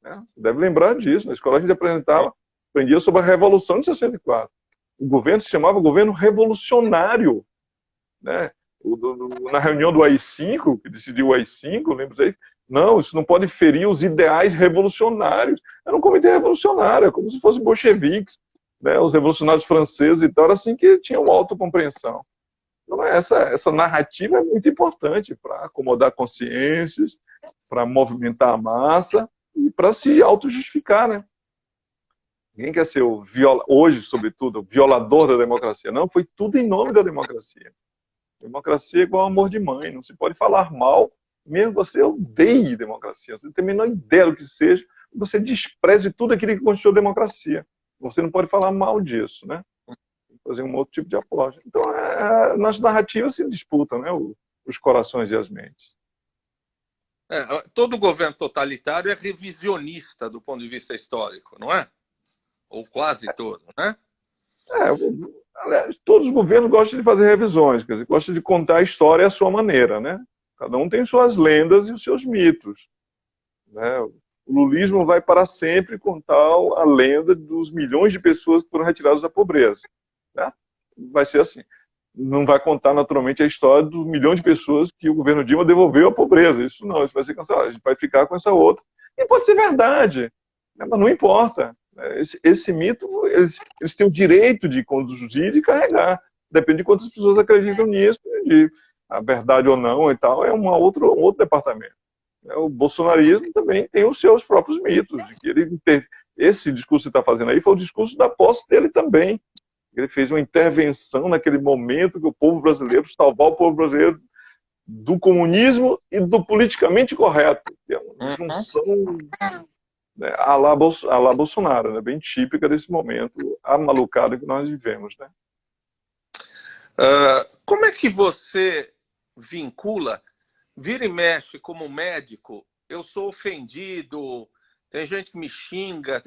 Né? Você deve lembrar disso. Na escola a gente aprendia sobre a Revolução de 64. O governo se chamava governo revolucionário. Né? Na reunião do AI-5, que decidiu o AI-5, lembra aí? Não, isso não pode ferir os ideais revolucionários. Era um comitê revolucionário, como se fossem bolcheviques, né? Os revolucionários franceses e tal, era assim que tinham autocompreensão. Então, essa narrativa é muito importante para acomodar consciências, para movimentar a massa e para se auto-justificar, né? Ninguém quer ser hoje, sobretudo, o violador da democracia. Não, foi tudo em nome da democracia. Democracia é igual amor de mãe, não se pode falar mal, mesmo você odeie democracia, você não tem a menor ideia do que seja, você despreze tudo aquilo que constituiu a democracia. Você não pode falar mal disso, né? Fazer um outro tipo de aposta. Então, nas narrativas se disputam, né, os corações e as mentes. Todo governo totalitário é revisionista do ponto de vista histórico, não é? ou quase todo, né? Aliás, todos os governos gostam de fazer revisões, quer dizer, gostam de contar a história à sua maneira, né? Cada um tem suas lendas e os seus mitos, né? O lulismo vai para sempre contar a lenda dos milhões de pessoas que foram retiradas da pobreza, né? Vai ser assim. Não vai contar naturalmente a história dos milhões de pessoas que o governo Dilma devolveu à pobreza. Isso não, isso vai ser cancelado. A gente vai ficar com essa outra. E pode ser verdade, né? Mas não importa. Esse mito, eles têm o direito de conduzir e de carregar. Depende de quantas pessoas acreditam nisso, de a verdade ou não e tal, é um outro departamento. O bolsonarismo também tem os seus próprios mitos. De que esse discurso que você está fazendo aí foi o discurso da posse dele também. Ele fez uma intervenção naquele momento que o povo brasileiro, salvar o povo brasileiro do comunismo e do politicamente correto. Que é uma junção, né, à la Bolsonaro, né, bem típica desse momento amalucado que nós vivemos. Né? Como é que você vincula, vira e mexe como médico, eu sou ofendido, tem gente que me xinga,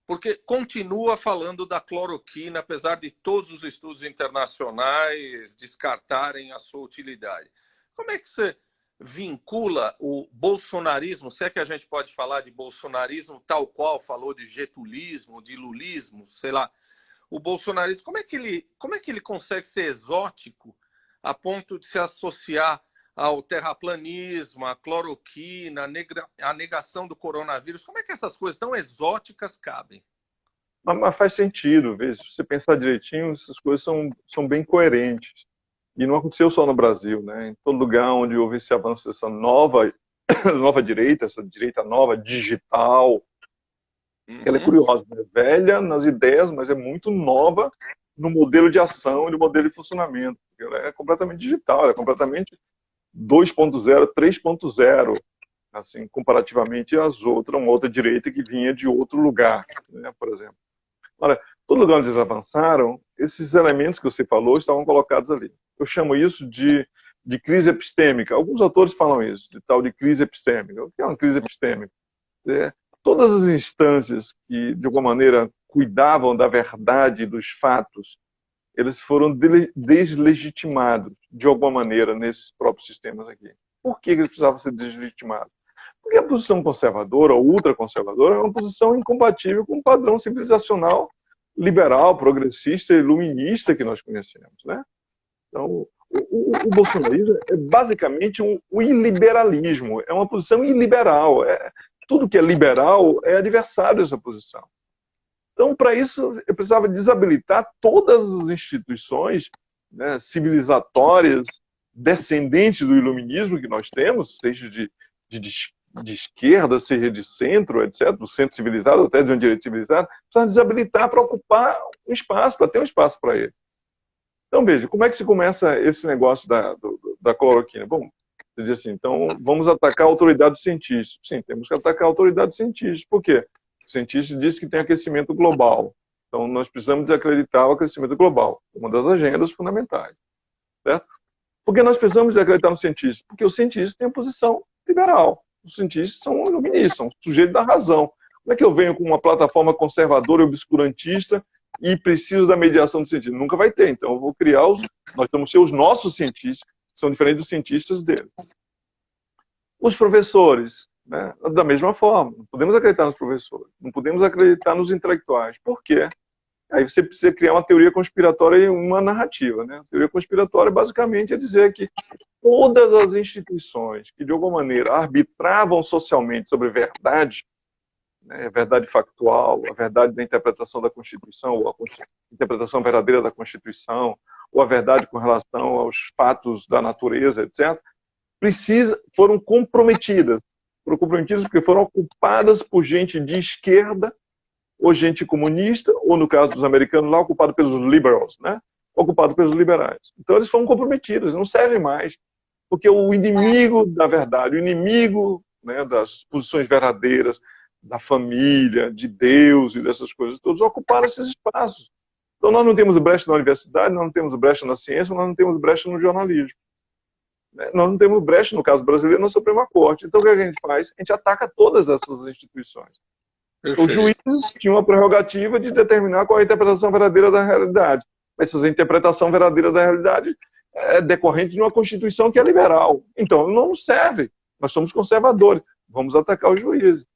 porque continua falando da cloroquina, apesar de todos os estudos internacionais descartarem a sua utilidade. Como é que você vincula o bolsonarismo, se é que a gente pode falar de bolsonarismo tal qual falou de getulismo, de lulismo, sei lá, o bolsonarismo, como é que ele consegue ser exótico a ponto de se associar ao terraplanismo, à cloroquina, à negação do coronavírus? Como é que essas coisas tão exóticas cabem? Mas faz sentido, veja, se você pensar direitinho, essas coisas são bem coerentes. E não aconteceu só no Brasil, né? Em todo lugar onde houve esse avanço dessa nova direita, essa direita nova, digital, ela é curiosa, né? Velha nas ideias, mas é muito nova no modelo de ação e no modelo de funcionamento. Ela é completamente digital, ela é completamente 2.0, 3.0, assim, comparativamente às outras, uma outra direita que vinha de outro lugar, né, por exemplo. Olha, todo lugar onde eles avançaram, esses elementos que você falou estavam colocados ali. Eu chamo isso de crise epistêmica. Alguns autores falam isso, de tal de crise epistêmica. O que é uma crise epistêmica? Todas as instâncias que, de alguma maneira, cuidavam da verdade dos fatos, eles foram deslegitimados, de alguma maneira, nesses próprios sistemas aqui. Por que eles precisavam ser deslegitimados? Porque a posição conservadora ou ultraconservadora é uma posição incompatível com o padrão civilizacional liberal, progressista e iluminista que nós conhecemos, né? Então, o bolsonarismo é basicamente um iliberalismo, é uma posição iliberal. Tudo que é liberal é adversário dessa posição. Então, para isso, eu precisava desabilitar todas as instituições, né, civilizatórias, descendentes do iluminismo que nós temos, seja de esquerda, seja de centro, etc., do centro civilizado, até de um direito civilizado, precisava desabilitar para ocupar um espaço, para ter um espaço para ele. Então, veja, como é que se começa esse negócio da cloroquina? Bom, você diz assim, então vamos atacar a autoridade dos cientistas. Sim, temos que atacar a autoridade dos cientistas. Por quê? O cientista diz que tem aquecimento global. Então, nós precisamos desacreditar o aquecimento global, uma das agendas fundamentais. Certo? Por que nós precisamos desacreditar no cientista? Porque os cientistas têm a posição liberal. Os cientistas são iluministas, são sujeitos da razão. Como é que eu venho com uma plataforma conservadora e obscurantista e preciso da mediação do cientista? Nunca vai ter. Então, eu vou criar nós temos que ser os nossos cientistas, que são diferentes dos cientistas deles. Os professores, né, da mesma forma. Não podemos acreditar nos professores, não podemos acreditar nos intelectuais. Por quê? Aí você precisa criar uma teoria conspiratória e uma narrativa. Né? A teoria conspiratória, basicamente, é dizer que todas as instituições que, de alguma maneira, arbitravam socialmente sobre verdade, né, a verdade factual, a verdade da interpretação da Constituição, ou a interpretação verdadeira da Constituição, ou a verdade com relação aos fatos da natureza, etc., foram comprometidas. Foram comprometidas porque foram ocupadas por gente de esquerda, ou gente comunista, ou no caso dos americanos lá, ocupado pelos liberals, né? Ocupado pelos liberais. Então eles foram comprometidos, não servem mais. Porque o inimigo da verdade, o inimigo, né, das posições verdadeiras, da família, de Deus e dessas coisas todas, ocuparam esses espaços. Então nós não temos brecha na universidade, nós não temos brecha na ciência, nós não temos brecha no jornalismo. Nós não temos brecha, no caso brasileiro, na Suprema Corte. Então o que a gente faz? A gente ataca todas essas instituições. Os Perfeito. juízes tinham a prerrogativa de determinar qual é a interpretação verdadeira da realidade. Mas essa interpretação verdadeira da realidade é decorrente de uma Constituição que é liberal. Então, não nos serve. Nós somos conservadores. Vamos atacar os juízes.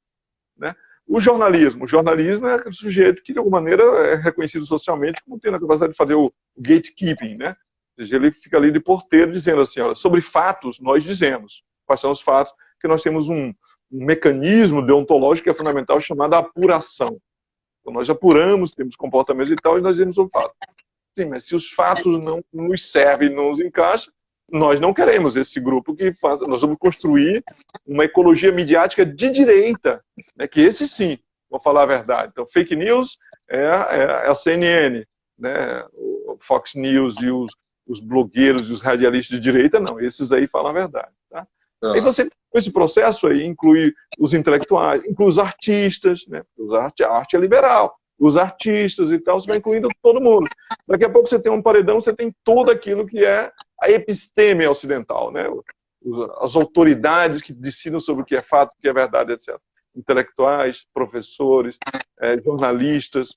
Né? O jornalismo é aquele sujeito que, de alguma maneira, é reconhecido socialmente como tendo a capacidade de fazer o gatekeeping, né? Ou seja, ele fica ali de porteiro dizendo assim, olha, sobre fatos nós dizemos quais são os fatos, que nós temos um mecanismo deontológico que é fundamental chamado apuração. Então nós apuramos, temos comportamentos e tal, e nós dizemos o fato. Sim, mas se os fatos não nos servem, não nos encaixam, nós não queremos esse grupo que faz. Nós vamos construir uma ecologia midiática de direita, né, que esse sim, vou falar a verdade. Então, fake news é a CNN, né, o Fox News e os blogueiros e os radialistas de direita, não, esses aí falam a verdade. Tá? Aí Ah, você, esse processo aí inclui os intelectuais, inclui os artistas, né, a arte é liberal, os artistas e tal, você vai incluindo todo mundo. Daqui a pouco você tem um paredão, você tem tudo aquilo que é a episteme ocidental, né? As autoridades que decidem sobre o que é fato, o que é verdade, etc. Intelectuais, professores, jornalistas,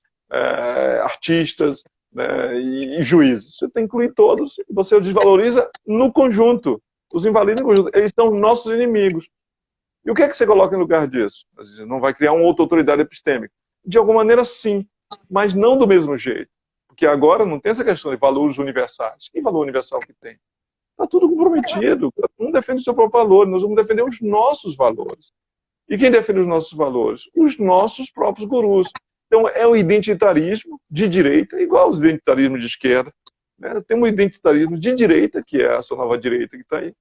artistas, né? E juízes. Você tem que incluir todos, você os desvaloriza no conjunto. Os invalida no conjunto. Eles são nossos inimigos. E o que é que você coloca em lugar disso? Não vai criar uma outra autoridade epistêmica? De alguma maneira, sim, mas não do mesmo jeito. Porque agora não tem essa questão de valores universais. Que valor universal que tem? Está tudo comprometido. Cada um defende o seu próprio valor. Nós vamos defender os nossos valores. E quem defende os nossos valores? Os nossos próprios gurus. Então, é um identitarismo de direita, igual aos identitarismos de esquerda. Né? Tem um identitarismo de direita, que é essa nova direita que está aí,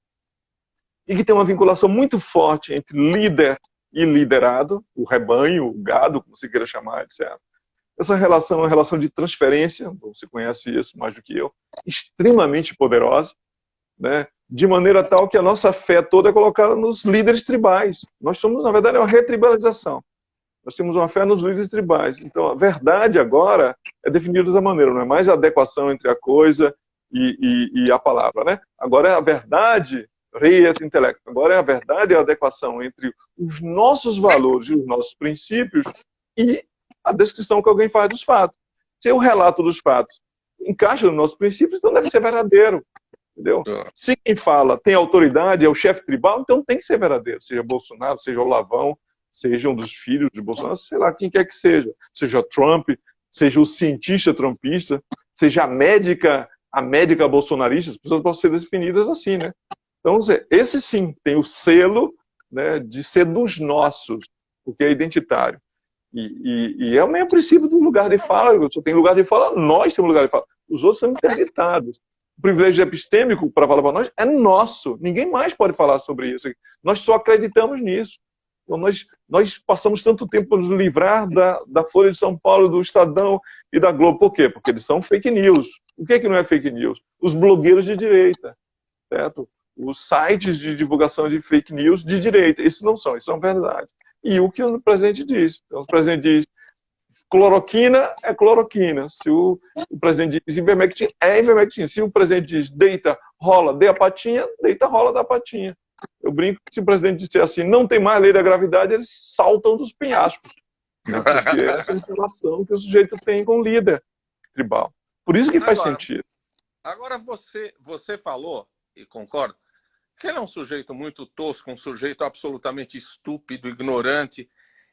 e que tem uma vinculação muito forte entre líder e liderado, o rebanho, o gado, como você queira chamar, etc. Essa relação é uma relação de transferência, você conhece isso mais do que eu, extremamente poderosa, né? De maneira tal que a nossa fé toda é colocada nos líderes tribais. Nós somos, na verdade, uma retribalização. Nós temos uma fé nos líderes tribais. Então, a verdade agora é definida dessa maneira, não é mais a adequação entre a coisa e a palavra, né? Agora é a verdade, rei et intelecto. Agora é a verdade e a adequação entre os nossos valores e os nossos princípios e a descrição que alguém faz dos fatos. Se o relato dos fatos encaixa nos nossos princípios, então deve ser verdadeiro. Entendeu? ah, Se quem fala tem autoridade, é o chefe tribal, então tem que ser verdadeiro. Seja Bolsonaro, seja Olavão, seja um dos filhos de Bolsonaro, sei lá, quem quer que seja Trump, seja o cientista trumpista, seja a médica bolsonarista, as pessoas podem ser definidas assim, né? Então, esse sim tem o selo, né, de ser dos nossos, porque é identitário. E é o mesmo princípio do lugar de fala. Só tem lugar de fala, nós temos lugar de fala. Os outros são interditados. O privilégio epistêmico, para falar para nós, é nosso. Ninguém mais pode falar sobre isso. Nós só acreditamos nisso. Então, nós passamos tanto tempo para nos livrar da Folha de São Paulo, do Estadão e da Globo. Por quê? Porque eles são fake news. O que não é fake news? Os blogueiros de direita, certo? Os sites de divulgação de fake news de direita. Esses não são, isso é verdade. E o que o presidente diz. Então, o presidente diz, cloroquina é cloroquina. Se o presidente diz ivermectina, é ivermectina. Se o presidente diz deita, rola, dê a patinha, deita, rola, dá a patinha. Eu brinco que se o presidente disser assim, não tem mais lei da gravidade, eles saltam dos penhascos. Né? Porque é essa relação que o sujeito tem com o líder tribal. Por isso que faz sentido. Agora você falou, e concordo, que ele é um sujeito muito tosco, um sujeito absolutamente estúpido, ignorante.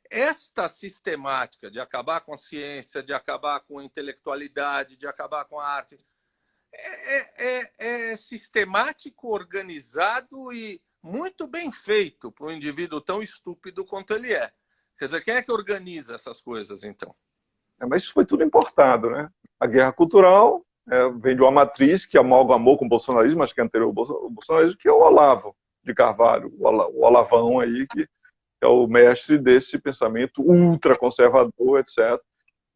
Esta sistemática de acabar com a ciência, de acabar com a intelectualidade, de acabar com a arte, é sistemático, organizado e muito bem feito para um indivíduo tão estúpido quanto ele é. Quer dizer, quem é que organiza essas coisas, então? Mas isso foi tudo importado, né? A guerra cultural vem de uma matriz que amalgamou com o bolsonarismo, mas que é anterior ao bolsonarismo, que é o Olavo de Carvalho, o Olavão aí, que é o mestre desse pensamento ultraconservador, etc.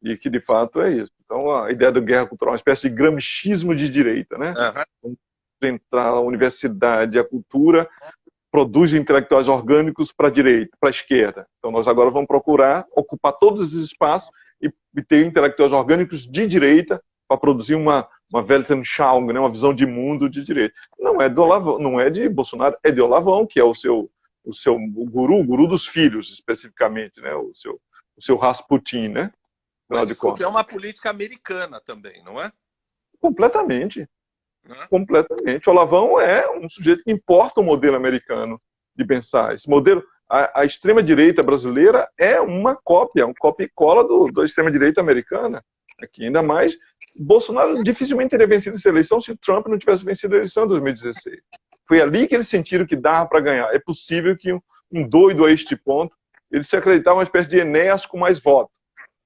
E que, de fato, é isso. Então, a ideia da guerra cultural é uma espécie de gramscismo de direita, né? Vamos entrar na universidade, a cultura produz intelectuais orgânicos para a direita, para a esquerda. Então, nós agora vamos procurar ocupar todos esses espaços e ter intelectuais orgânicos de direita para produzir uma Weltanschauung, né? Uma visão de mundo de direita. Não é do Olavão, não é de Bolsonaro, é de Olavão, que é o guru dos filhos, especificamente, né? o seu Rasputin, né? Mas isso é uma política americana também, não é? Completamente. Né? Completamente. O Olavão é um sujeito que importa o modelo americano de pensar. Esse modelo, a extrema-direita brasileira é uma cópia, um copia e cola da extrema-direita americana. Aqui, ainda mais, Bolsonaro dificilmente teria vencido essa eleição se o Trump não tivesse vencido a eleição em 2016. Foi ali que eles sentiram que dava para ganhar. É possível que um doido a este ponto, ele se acreditava uma espécie de Enéas com mais votos.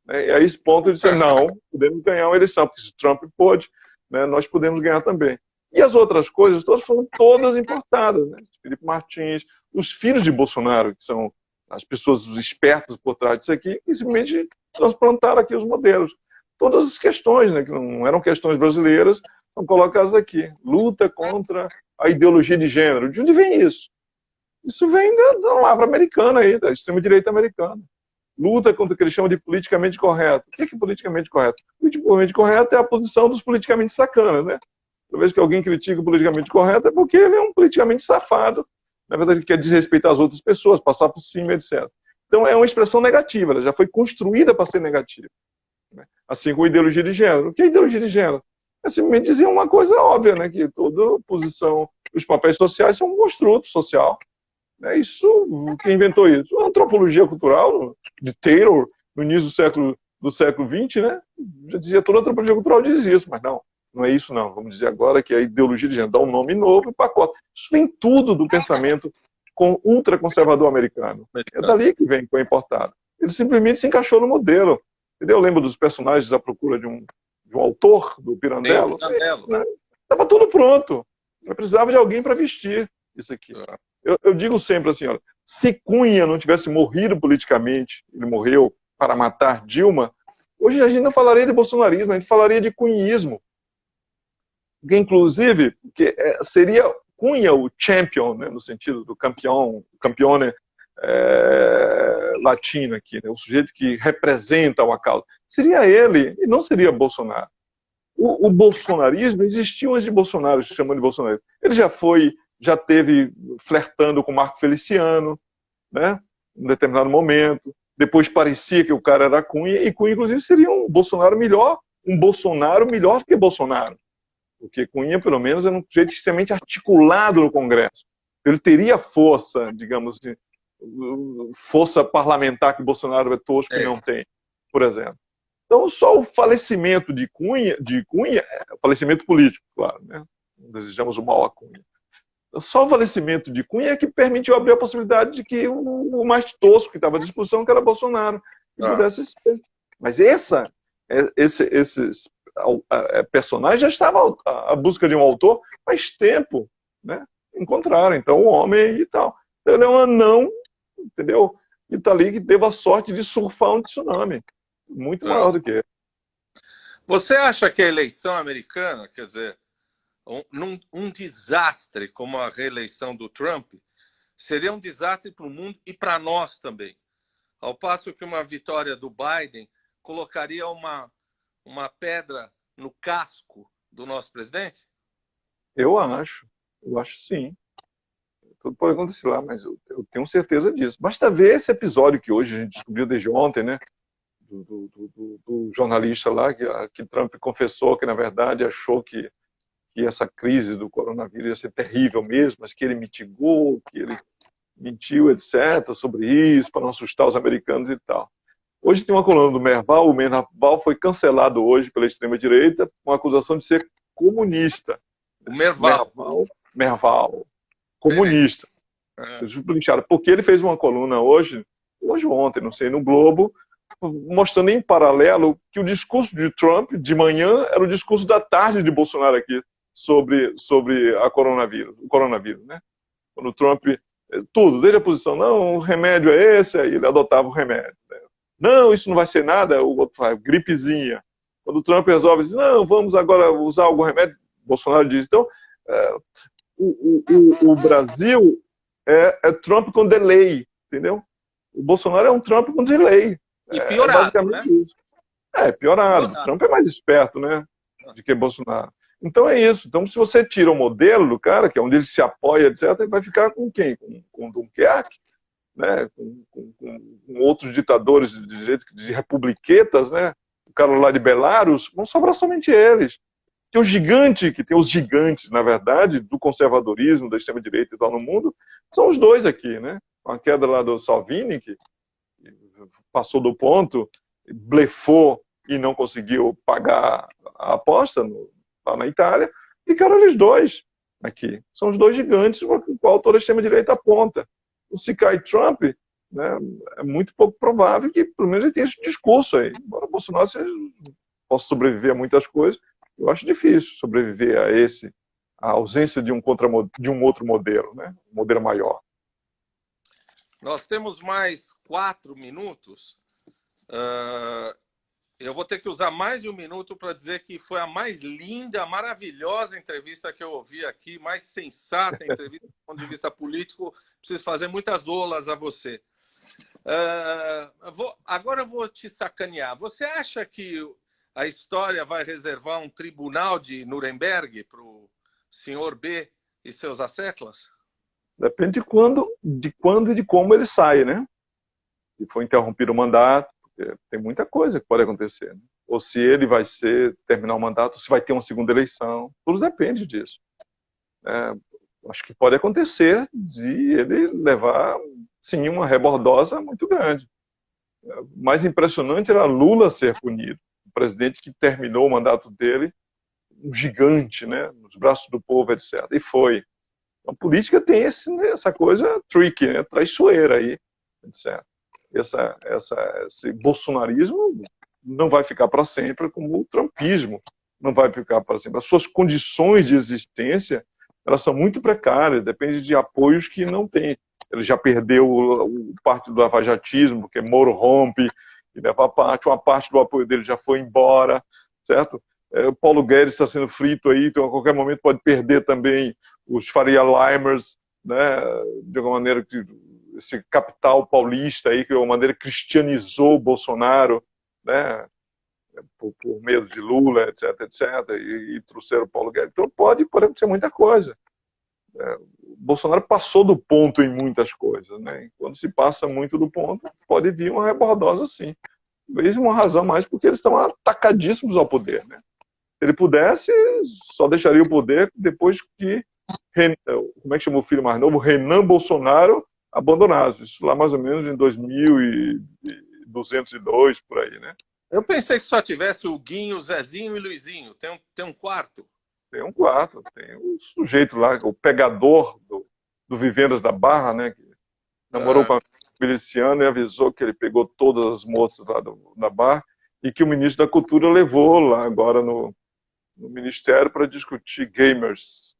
Né? E a esse ponto ele disse, não, podemos ganhar uma eleição, porque se o Trump pôde, né, nós podemos ganhar também. E as outras coisas, todas foram todas importadas. Né? Felipe Martins, os filhos de Bolsonaro, que são as pessoas espertas por trás disso aqui, que simplesmente transplantaram aqui os modelos. Todas as questões, né, que não eram questões brasileiras, são colocadas aqui. Luta contra a ideologia de gênero. De onde vem isso? Isso vem da lavra americana aí, da extrema-direita americana. Luta contra o que eles chamam de politicamente correto. O que é politicamente correto? Politicamente correto é a posição dos politicamente sacanas, né? Toda vez que alguém critica o politicamente correto é porque ele é um politicamente safado, na verdade ele quer desrespeitar as outras pessoas, passar por cima, etc. Então é uma expressão negativa, ela já foi construída para ser negativa. Né? Assim como a ideologia de gênero. O que é ideologia de gênero? É simplesmente dizer uma coisa óbvia, né? Que toda posição, os papéis sociais são um construto social. Isso, quem inventou isso? A antropologia cultural de Taylor, no início do século XX, né? Já dizia, toda a antropologia cultural dizia isso, mas não é isso não. Vamos dizer agora que a ideologia de gênero dá um nome novo e pacote. Isso vem tudo do pensamento ultraconservador americano. É dali que vem, que foi importado. Ele simplesmente se encaixou no modelo. Entendeu? Eu lembro dos personagens à procura de um autor, do Pirandello. Estava tudo pronto. Eu precisava de alguém para vestir isso aqui. Eu digo sempre assim, olha, se Cunha não tivesse morrido politicamente, ele morreu para matar Dilma, hoje a gente não falaria de bolsonarismo, a gente falaria de cunhismo. Porque, inclusive, seria Cunha o champion, né, no sentido do campione latino aqui, né, o sujeito que representa uma causa. Seria ele, e não seria Bolsonaro. O bolsonarismo existiu antes de Bolsonaro, se chamando de bolsonarismo. Ele já teve flertando com Marco Feliciano, né, em um determinado momento. Depois parecia que o cara era Cunha, e Cunha, inclusive, seria um Bolsonaro melhor do que Bolsonaro. Porque Cunha, pelo menos, era um sujeito extremamente articulado no Congresso. Ele teria força, digamos assim, força parlamentar que Bolsonaro é tosco e não tem, por exemplo. Então, só o falecimento de Cunha, falecimento político, claro, né? Não desejamos o mal a Cunha. Só o falecimento de Cunha é que permitiu abrir a possibilidade de que o mais tosco que estava à disposição, que era Bolsonaro, que pudesse ser. Mas esse personagem já estava à busca de um autor faz tempo, né? Encontraram, então, o homem e tal. Então, ele é um anão, entendeu? E está ali que teve a sorte de surfar um tsunami. Muito maior do que ele. Você acha que a eleição americana, quer dizer, um desastre como a reeleição do Trump, seria um desastre para o mundo e para nós também? Ao passo que uma vitória do Biden colocaria uma pedra no casco do nosso presidente? Eu acho sim. Tudo pode acontecer lá, mas eu tenho certeza disso. Basta ver esse episódio que hoje a gente descobriu desde ontem, né? Do jornalista lá, que Trump confessou que, na verdade, achou que essa crise do coronavírus ia ser terrível mesmo, mas que ele mitigou, que ele mentiu, etc., sobre isso, para não assustar os americanos e tal. Hoje tem uma coluna do Merval, o Merval foi cancelado hoje pela extrema-direita com a acusação de ser comunista. O Merval. Merval. Comunista. Porque ele fez uma coluna hoje ou ontem, não sei, no Globo, mostrando em paralelo que o discurso de Trump de manhã era o discurso da tarde de Bolsonaro aqui sobre o coronavírus, né? Quando o Trump, tudo, desde a posição, não, o remédio é esse, aí ele adotava o remédio. Né? Não, isso não vai ser nada, o outro fala, gripezinha. Quando o Trump resolve dizer, não, vamos agora usar algum remédio, Bolsonaro diz, então, o Brasil é Trump com delay, entendeu? O Bolsonaro é um Trump com delay. E piorado, basicamente, né? Isso. Piorado. Trump é mais esperto, né? Do que Bolsonaro. Então é isso. Então, se você tira o modelo do cara, que é onde ele se apoia, etc., ele vai ficar com quem? Com Dunkerque, né, com outros ditadores de direito, de republiquetas, né, o cara lá de Belarus, vão sobrar somente eles. Que o gigante, que tem os gigantes, na verdade, do conservadorismo, da extrema-direita e tal no mundo, são os dois aqui, né? Com a queda lá do Salvini, que passou do ponto, blefou e não conseguiu pagar a aposta lá na Itália, ficaram eles dois aqui. São os dois gigantes com o qual toda a extrema-direita aponta. Se cai Trump, né, é muito pouco provável que, pelo menos, ele tenha esse discurso aí. Embora Bolsonaro possa sobreviver a muitas coisas, eu acho difícil sobreviver a ausência de um outro modelo, né? Um modelo maior. Nós temos mais 4 minutos. Eu vou ter que usar mais de 1 minuto para dizer que foi a mais linda, maravilhosa entrevista que eu ouvi aqui, mais sensata entrevista do ponto de vista político. Preciso fazer muitas olas a você. Agora eu vou te sacanear. Você acha que a história vai reservar um tribunal de Nuremberg para o senhor B e seus asseclas? Depende de quando e de como ele sai, né? Se for interrompido o mandato, tem muita coisa que pode acontecer. Né? Ou se ele vai terminar o mandato, ou se vai ter uma segunda eleição. Tudo depende disso. Acho que pode acontecer de ele levar, sim, uma rebordosa muito grande. O mais impressionante era Lula ser punido. O presidente que terminou o mandato dele, um gigante, né? Nos braços do povo, etc. E foi. A política tem essa coisa tricky, né? Traiçoeira aí, etc. Esse bolsonarismo não vai ficar para sempre, como o trumpismo não vai ficar para sempre. As suas condições de existência, elas são muito precárias, depende de apoios que não tem. Ele já perdeu o parte do lavajatismo, porque Moro rompe e leva a parte, uma parte do apoio dele já foi embora, certo? O Paulo Guedes está sendo frito aí, então a qualquer momento pode perder também os Faria Limers, né? De alguma maneira, esse capital paulista aí, que de alguma maneira cristianizou o Bolsonaro, né? Por medo de Lula, etc, etc, e trouxeram o Paulo Guedes. Então pode acontecer muita coisa. O Bolsonaro passou do ponto em muitas coisas, né? E quando se passa muito do ponto, pode vir uma rebordosa sim. Talvez uma razão mais porque eles estão atacadíssimos ao poder, né? Se ele pudesse, só deixaria o poder depois que, como é que chamou o filho mais novo? Renan Bolsonaro abandonasse. Isso lá mais ou menos em 2202, por aí, né? Eu pensei que só tivesse o Guinho, o Zezinho e o Luizinho. Tem um quarto? Tem um quarto, tem o sujeito lá, o pegador do Vivendas da Barra, né? Que namorou com a miliciana e avisou que ele pegou todas as moças lá da Barra e que o ministro da Cultura levou lá agora no Ministério para discutir games,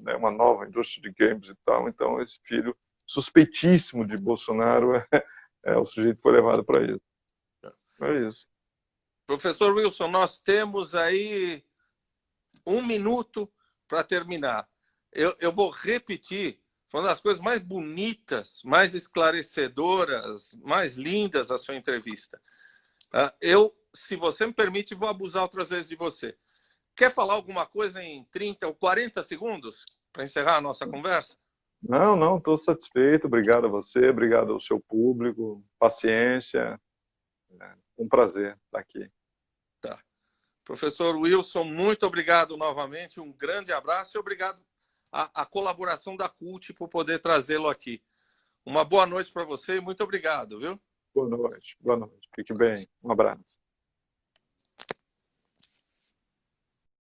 né? Uma nova indústria de games e tal. Então, esse filho suspeitíssimo de Bolsonaro o sujeito que foi levado para isso. É isso. Professor Wilson, nós temos aí 1 minuto para terminar. Eu vou repetir, foi uma das coisas mais bonitas, mais esclarecedoras, mais lindas da sua entrevista. Se você me permite, vou abusar outras vezes de você. Quer falar alguma coisa em 30 ou 40 segundos para encerrar a nossa conversa? Não, estou satisfeito. Obrigado a você, obrigado ao seu público. Paciência. Um prazer estar aqui. Tá. Professor Wilson, muito obrigado novamente. Um grande abraço e obrigado à colaboração da CUT por poder trazê-lo aqui. Uma boa noite para você e muito obrigado, viu? Boa noite. Fique bem. Um abraço.